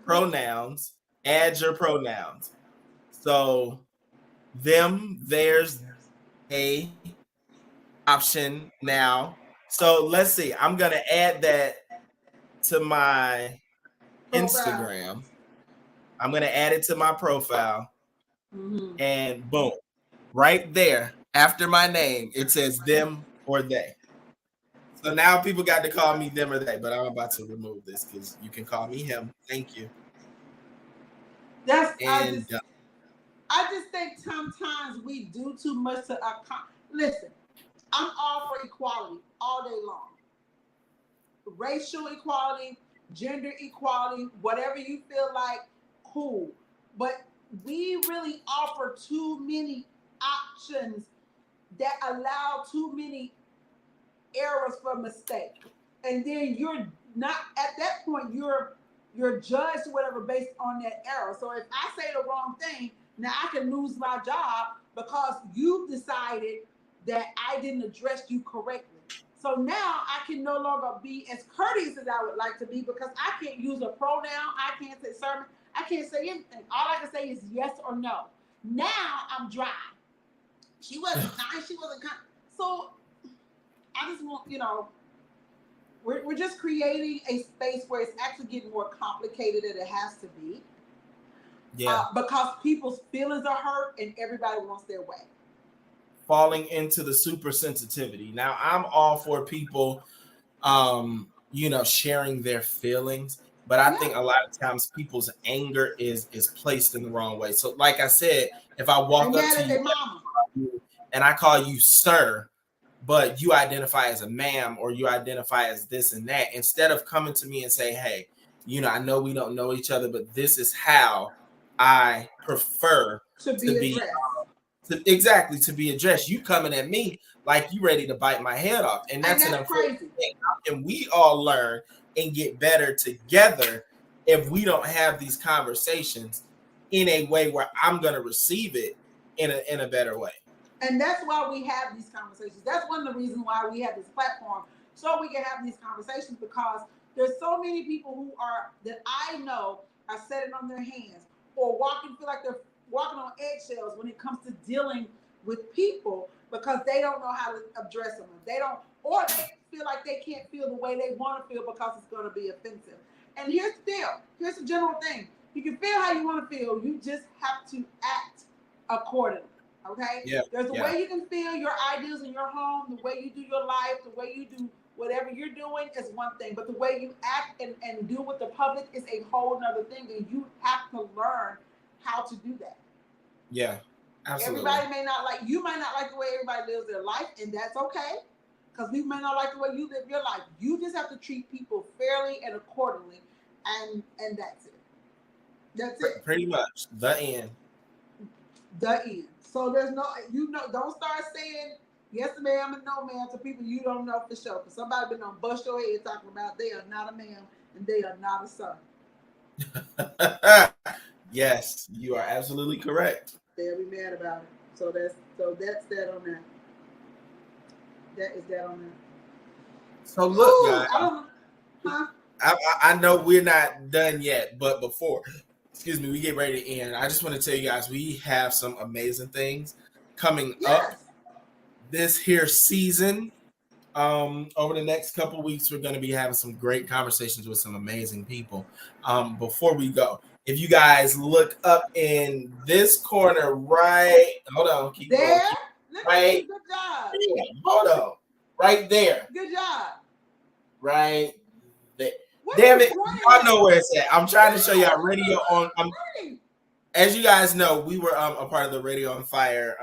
Pronouns, add your pronouns. So, them, there's a option now. So let's see. I'm gonna add that to my Instagram. I'm gonna add it to my profile, and boom, right there after my name, it says them or they. So now people got to call me them or they, but I'm about to remove this because you can call me him. Thank you. I just think sometimes we do too much to listen. I'm all for equality all day long. Racial equality, gender equality, whatever you feel like, cool. But we really offer too many options that allow too many errors for mistake. And then you're not, at that point, you're judged or whatever based on that error. So if I say the wrong thing, now I can lose my job because you decided that I didn't address you correctly. So now I can no longer be as courteous as I would like to be because I can't use a pronoun. I can't say sermon. I can't say anything. All I can say is yes or no. Now I'm dry. She wasn't kind. She wasn't kind. So I just want, we're just creating a space where it's actually getting more complicated than it has to be. Yeah. Because people's feelings are hurt and everybody wants their way. Falling into the super sensitivity. Now I'm all for people, sharing their feelings, but I think a lot of times people's anger is placed in the wrong way. So like I said, if I walk up to you and I call you sir, but you identify as a ma'am or you identify as this and that, instead of coming to me and say, hey, I know we don't know each other, but this is how I prefer to be addressed. To be addressed. You coming at me like you ready to bite my head off. And that's an unfortunate thing. How can we all learn and get better together if we don't have these conversations in a way where I'm going to receive it in a better way? And that's why we have these conversations. That's one of the reasons why we have this platform, so we can have these conversations, because there's so many people that I know are setting on their hands or feel like they're walking on eggshells when it comes to dealing with people because they don't know how to address them. They feel like they can't feel the way they want to feel because it's going to be offensive. And here's the deal. Here's the general thing. You can feel how you want to feel. You just have to act accordingly. Okay? Yeah. There's a way you can feel your ideas in your home, the way you do your life, the way you do whatever you're doing is one thing. But the way you act and deal with the public is a whole nother thing. And you have to learn how to do that. Yeah, absolutely. Everybody you might not like the way everybody lives their life, and that's okay, because we may not like the way you live your life. You just have to treat people fairly and accordingly, and that's it. That's it. Pretty much the end. The end. So there's don't start saying yes ma'am and no ma'am to people you don't know for sure, because somebody been on bust your head talking about they are not a ma'am and they are not a son. Yes, you are absolutely correct. They'll be mad about it. So that's that on that. that on there? So look, Ooh, guys. I don't know. Huh? I know we're not done yet, but before, we get ready to end, I just want to tell you guys we have some amazing things coming up Yes. this here season. Over the next couple weeks, we're going to be having some great conversations with some amazing people. Before we go, if you guys look up in this corner, right? Hold on, keep There. going. Look Right. at you. Good job. Yeah, hold on. Right there. Good job. Right there. What Damn are you it. pointing Y'all at? know where it's at. I'm trying to show y'all What radio on. are you pointing? As you guys know, we were a part of the Radio on Fire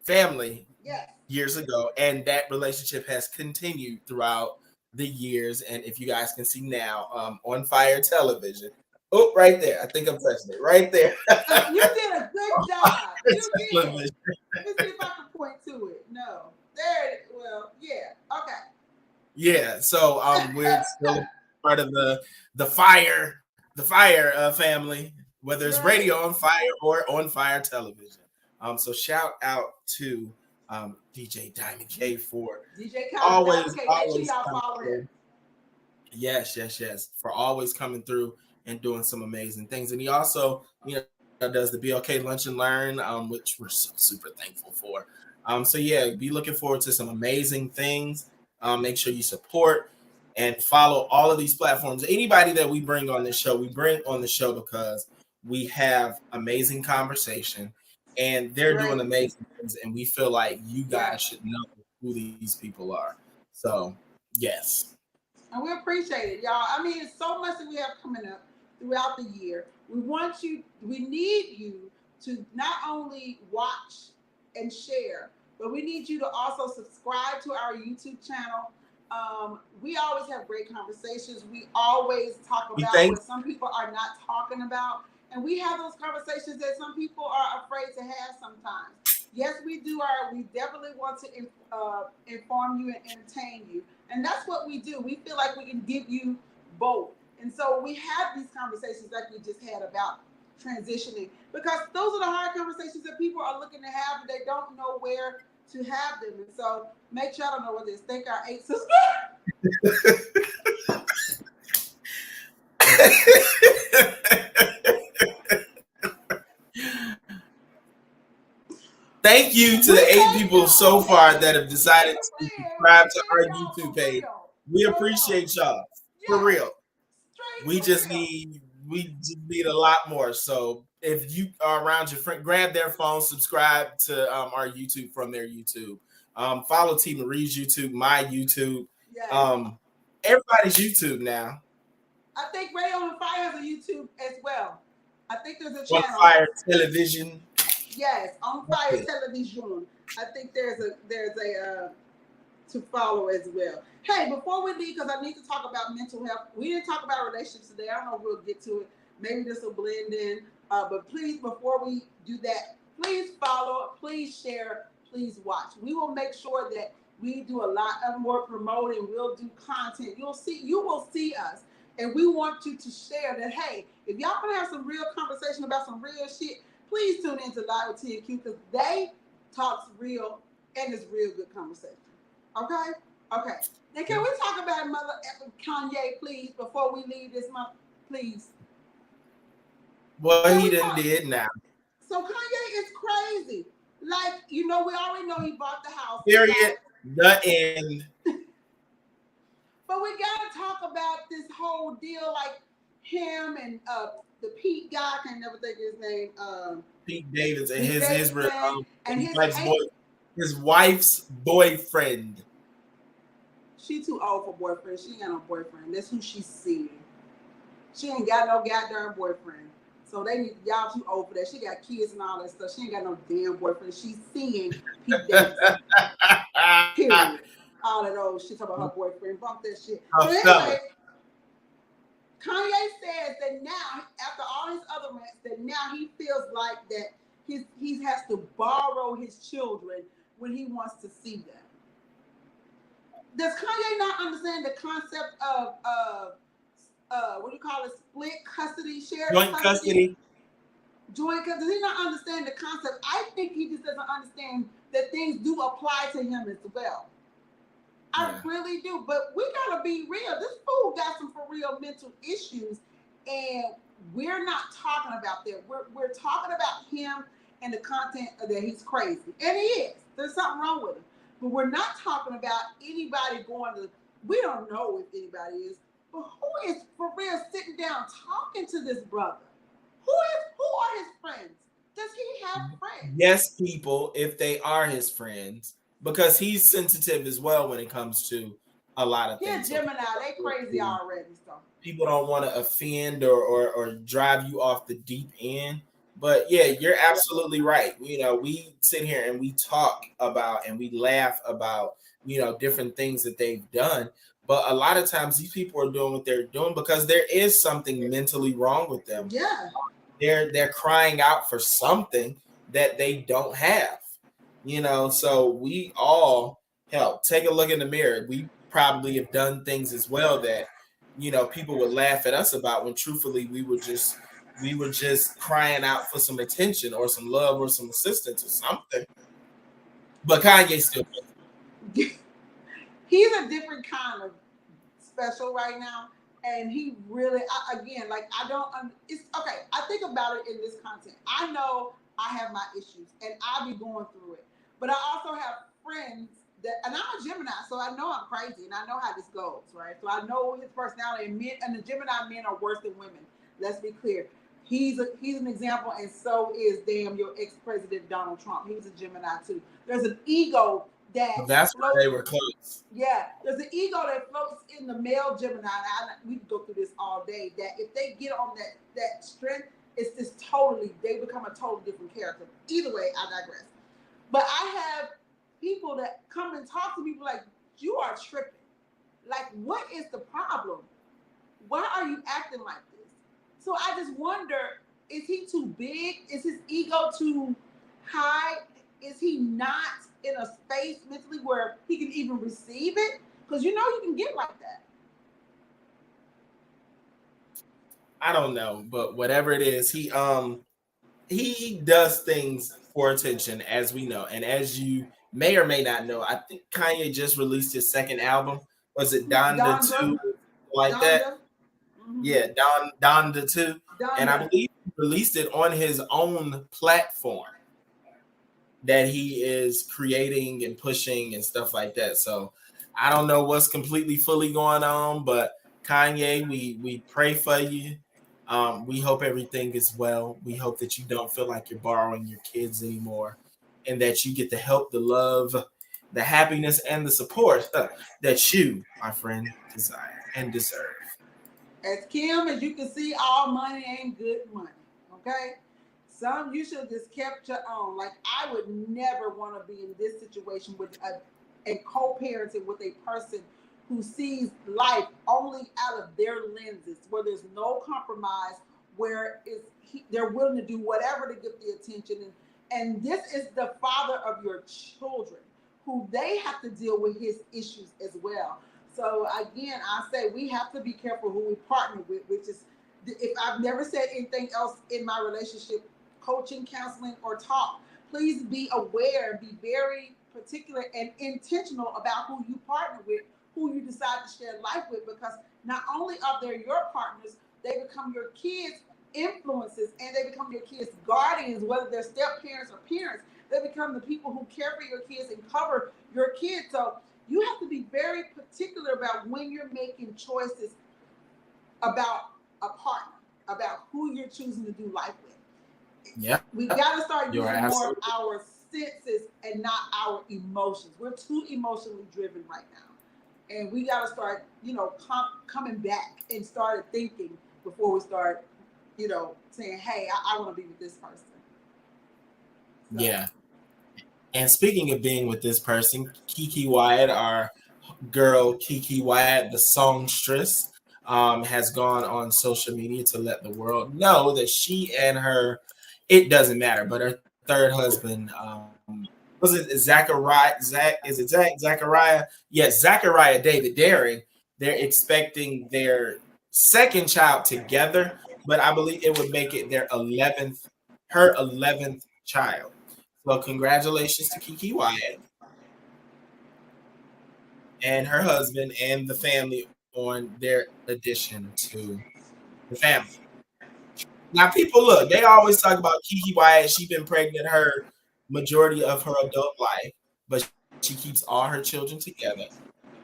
family Yes. years ago, and that relationship has continued throughout the years. And if you guys can see now, on Fire Television, oh, right there, I think I'm touching it right there. You did a good job. You did. Television. Let me see if I can point to it. No, there. Well, yeah. Okay. Yeah, so we're still part of the Fire family, whether it's Right. Radio on Fire or on Fire Television. So shout out to DJ Diamond K for DJ always Kanye. Make sure y'all coming follow through. him. Yes, for always coming through and doing some amazing things. And he also, does the BLK Lunch and Learn, which we're so super thankful for. So yeah, be looking forward to some amazing things. Make sure you support and follow all of these platforms. Anybody that we bring on this show, we bring on the show because we have amazing conversation and they're doing amazing things. And we feel like you guys should know who these people are. So yes. And we appreciate it, y'all. I mean, it's so much that we have coming up throughout the year. We need you to not only watch and share, but we need you to also subscribe to our YouTube channel. We always have great conversations. We always talk about what some people are not talking about. And we have those conversations that some people are afraid to have sometimes. Yes, we definitely want to inform you and entertain you. And that's what we do. We feel like we can give you both. And so we have these conversations like we just had about transitioning, because those are the hard conversations that people are looking to have, but they don't know where to have them. And so make sure I don't know what this. Thank our 8 sisters. Thank you to the 8 people so far that have decided to subscribe to our YouTube page. We appreciate y'all for real. We just need a lot more. So if you are around your friend, grab their phone, subscribe to our YouTube from their YouTube. Follow T Marie's YouTube, my YouTube, everybody's YouTube now. I think Radio on Fire has a YouTube as well. I think there's a channel. On Fire Television. Yes, on Fire Television. I think there's a to follow as well. Hey, before we leave, because I need to talk about mental health. We didn't talk about relationships today. I don't know if we'll get to it. Maybe this will blend in. But please, before we do that, please follow, please share, please watch. We will make sure that we do a lot of more promoting. We'll do content. You will see us. And we want you to share that, hey, if y'all want to have some real conversation about some real shit, please tune into Live with T and Q, because they talk real and it's real good conversation. Okay? Okay. And can we talk about Mother Kanye, please, before we leave this month, please? Well, he done did now. So Kanye is crazy. Like, we already know he bought the house. Period. The end. But we got to talk about this whole deal, like him and the Pete guy, I can never think of his name. Pete Davidson and his wife's boyfriend. She too old for boyfriend. She ain't got no boyfriend. That's who she's seeing. She ain't got no goddamn boyfriend. So y'all too old for that. She got kids and all that stuff. She ain't got no damn boyfriend. She's seeing Pete Davidson. Period. All that old shit about her boyfriend. Bump that shit. But anyway, Kanye says that now, after all his other rants, that now he feels like that he has to borrow his children when he wants to see them. Does Kanye not understand the concept of what do you call it? Split custody, shared custody? Joint custody. Does he not understand the concept? I think he just doesn't understand that things do apply to him as well. I really do. But we gotta be real. This fool got some for real mental issues, and we're not talking about that. We're talking about him and the content that he's crazy, and he is. There's something wrong with him. But we're not talking about anybody going to. We don't know if anybody is, but who is for real sitting down talking to this brother? Who are his friends? Does he have friends? Yes, people, if they are his friends, because he's sensitive as well when it comes to a lot of things. Yeah, Gemini, they crazy already. So people don't want to offend or drive you off the deep end. But yeah, you're absolutely right. You know, we sit here and we talk about and we laugh about, you know, different things that they've done. But a lot of times these people are doing what they're doing because there is something mentally wrong with them. yeah, They're crying out for something that they don't have. You know, so we all take a look in the mirror. We probably have done things as well that, you know, people would laugh at us about when truthfully we were just crying out for some attention or some love or some assistance or something. But Kanye still he's a different kind of special right now, and he really, again, like I don't. It's okay. I think about it in this content. I know I have my issues, and I be going through it. But I also have friends that, and I'm a Gemini, so I know I'm crazy, and I know how this goes, right? So I know his personality, and the Gemini men are worse than women. Let's be clear. He's an example, and so is your ex-president Donald Trump. He's a Gemini too. There's an ego that's why they were close. Yeah, there's an ego that floats in the male Gemini. We can go through this all day. That if they get on that strength, it's just they become a totally different character. Either way, I digress. But I have people that come and talk to me like, you are tripping. Like, what is the problem? Why are you acting like this? So I just wonder, is he too big? Is his ego too high? Is he not in a space mentally where he can even receive it? Because you can get like that. I don't know, but whatever it is, he does things for attention, as we know, and as you may or may not know, I think Kanye just released his second album. Was it Donda 2? Like Donda. That? Mm-hmm. Yeah, Donda 2. And I believe he released it on his own platform that he is creating and pushing and stuff like that. So I don't know what's completely fully going on, but Kanye, we pray for you. We hope everything is well. We hope that you don't feel like you're borrowing your kids anymore, and that you get the help, the love, the happiness, and the support that you, my friend, desire and deserve. As Kim, as you can see, all money ain't good money. Okay? Some you should have just kept your own. Like, I would never want to be in this situation with a co-parenting with a person who sees life only out of their lenses, where there's no compromise, where they're willing to do whatever to get the attention. And this is the father of your children, who they have to deal with his issues as well. So again, I say we have to be careful who we partner with, which is, if I've never said anything else in my relationship, coaching, counseling, or talk, please be aware, be very particular and intentional about who you partner with, who you decide to share life with, because not only are they your partners, they become your kids' influences, and they become your kids' guardians, whether they're step parents or parents. They become the people who care for your kids and cover your kids. So you have to be very particular about when you're making choices about a partner, about who you're choosing to do life with. Yeah, we got to start using more of our senses and not our emotions. We're too emotionally driven right now, and we got to start, coming back and start thinking before we start, saying, "Hey, I want to be with this person." So. Yeah. And speaking of being with this person, Keke Wyatt, our girl Keke Wyatt, the songstress, has gone on social media to let the world know that she and her, it doesn't matter, but her third husband, was it Zachariah? Zachariah? Yes, Zachariah David Daring. They're expecting their second child together, but I believe it would make it her 11th, 11th child. Well, congratulations to Keke Wyatt. and her husband and the family on their addition to the family. Now, people look, they always talk about Keke Wyatt. She's been pregnant her majority of her adult life, but she keeps all her children together.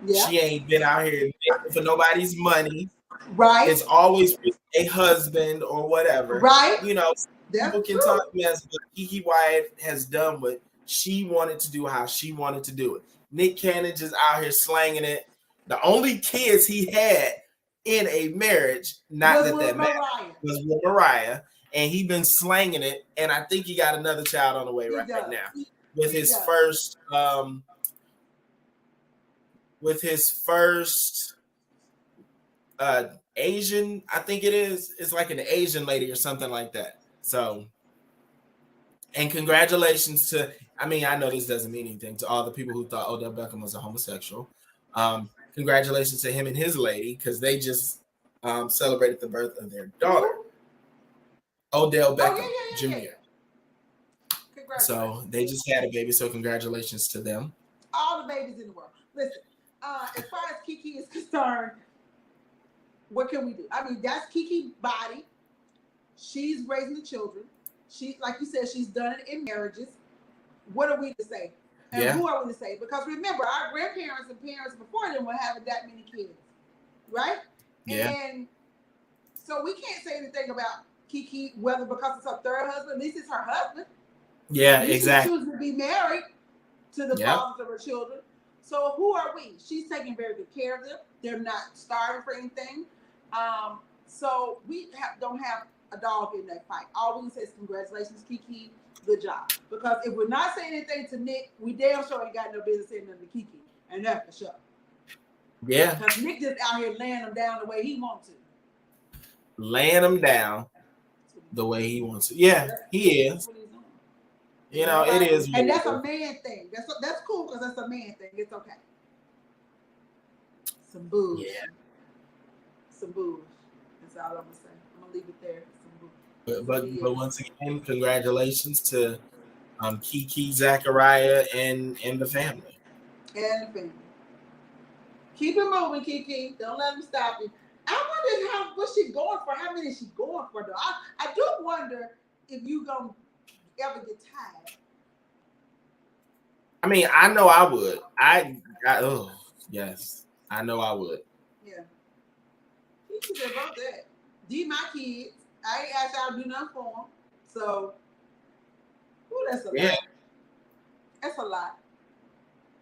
Yeah. She ain't been out here begging for nobody's money. Right. It's always a husband or whatever. Right. You know, That's people can true. talk mess, but Keke Wyatt has done what she wanted to do, how she wanted to do it. Nick Cannon just out here slanging it. The only kids he had in a marriage, not that Mariah. was with Mariah, and he been slanging it. And I think he got another child on the way right now with his first, Asian, I think it is. It's like an Asian lady or something like that. So, and congratulations to, I mean, I know this doesn't mean anything to all the people who thought Odell Beckham was a homosexual. Congratulations to him and his lady, because they just celebrated the birth of their daughter, Odell Beckham Jr. So they just had a baby. So congratulations to them. All the babies in the world. Listen, as far as Keke is concerned, what can we do? I mean, that's Keke's body. She's raising the children. She, like you said, she's done it in marriages. What are we to say? And who are we to say? Because remember, our grandparents and parents before them were having that many kids, right? Yeah. And so we can't say anything about Keke, whether because it's her third husband, at least it's her husband. Yeah, at least exactly. She chooses to be married to the fathers of her children. So who are we? She's taking very good care of them. They're not starving for anything. So we don't have a dog in that fight. All we can say is congratulations, Keke. Good job. Because if we're not saying anything to Nick, we damn sure ain't got no business saying nothing to Keke. And that's for sure. Yeah. Because Nick just out here laying them down the way he wants to. Laying them down the way he wants to. Yeah, he is. You know, it is. And that's a man thing. That's cool because that's a man thing. It's okay. Some booze. Yeah. Some booze. That's all I'm going to say. I'm going to leave it there. But once again, congratulations to Keke, Zachariah, and the family. And the family. Keep it moving, Keke. Don't let them stop you. I wonder what's she going for? How many is she going for, though? I do wonder if you going to ever get tired. I mean, I know I would. Oh, yes. I know I would. Yeah. Keke said about that. These my kids. I ain't asked y'all to do nothing for them. So, that's a lot. That's a lot.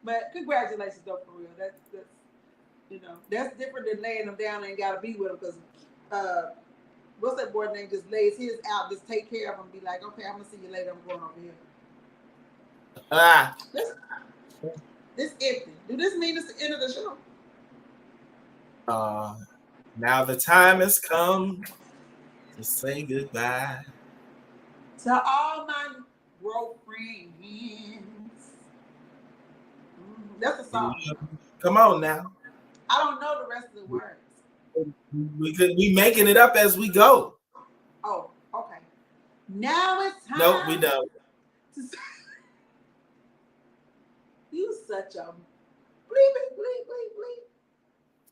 But congratulations, though, for real. That's that's different than laying them down and ain't got to be with them because, what's that boy's name? Just lays his out, just take care of them, be like, okay, I'm going to see you later. I'm going over here. This empty. Do this mean it's the end of the show? Now the time has come to say goodbye to all my girlfriends. That's a song. Come on now. I don't know the rest of the words. We making it up as we go. Oh, okay. Now it's time. Nope, we don't. You such a bleep, bleep, bleep, bleep.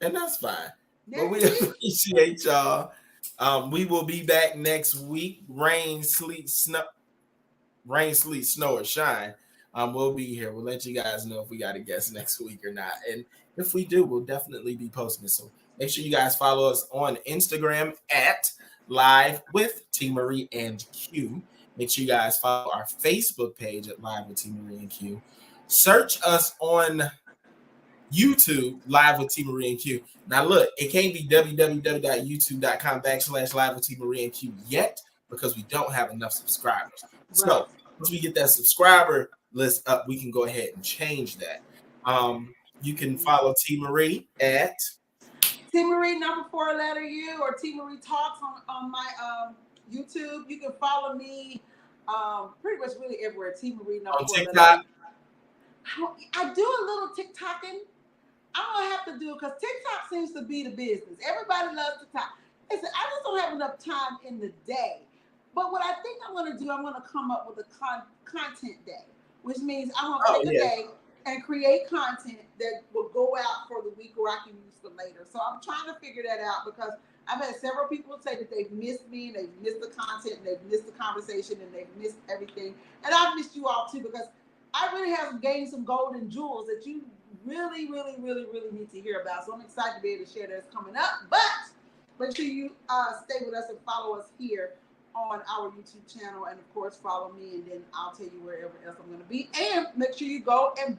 And that's fine. But we appreciate y'all. We will be back next week. Rain, sleet, snow, or shine. We'll be here. We'll let you guys know if we got a guest next week or not. And if we do, we'll definitely be posting it. So make sure you guys follow us on Instagram at Live with T. Marie and Q. Make sure you guys follow our Facebook page at Live with T. Marie and Q. Search us on YouTube, Live with T. Marie and Q. Now look, it can't be www.youtube.com/Live with T. Marie and Q yet because we don't have enough subscribers. Right. So once we get that subscriber list up, we can go ahead and change that. You can follow T. Marie at T. Marie #4 letter U or T. Marie Talks on my YouTube. You can follow me pretty much really everywhere. T. Marie #4 on TikTok. I do a little TikToking. I don't have to do it because TikTok seems to be the business. Everybody loves TikTok. Listen, I just don't have enough time in the day. But what I think I'm going to do, I'm going to come up with a content day, which means I'm going to take a day and create content that will go out for the week or I can use for later. So I'm trying to figure that out because I've had several people say that they've missed me and they've missed the content and they've missed the conversation and they've missed everything. And I've missed you all too because I really have gained some golden jewels that you really need to hear about. So I'm excited to be able to share that's coming up. But make sure you stay with us and follow us here on our YouTube channel, and of course follow me, and then I'll tell you wherever else I'm going to be. And make sure you go and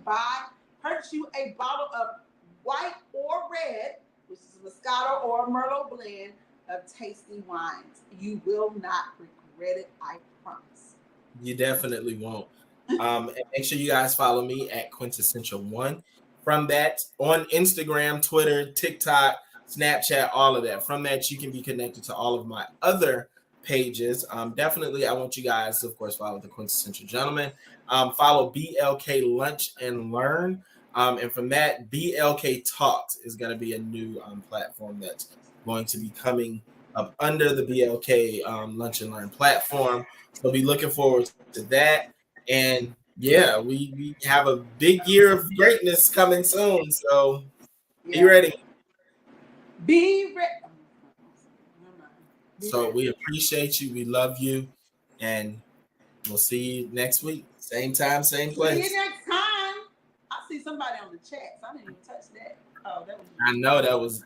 purchase you a bottle of white or red, which is a Moscato or a Merlot blend of tasty wines. You will not regret it, I promise. You definitely won't. And make sure you guys follow me at Quintessential1. From that, on Instagram, Twitter, TikTok, Snapchat, all of that. From that, you can be connected to all of my other pages. Definitely, I want you guys to, of course, follow the Quintessential Gentleman. Follow BLK Lunch and Learn. And from that, BLK Talks is going to be a new platform that's going to be coming up under the BLK Lunch and Learn platform. So be looking forward to that. And yeah, we have a big year of greatness coming soon. So be ready. Be ready. So we appreciate you. We love you. And we'll see you next week. Same time, same place. See you next time. I see somebody on the chat. So I didn't even touch that. Oh, that was. I know that was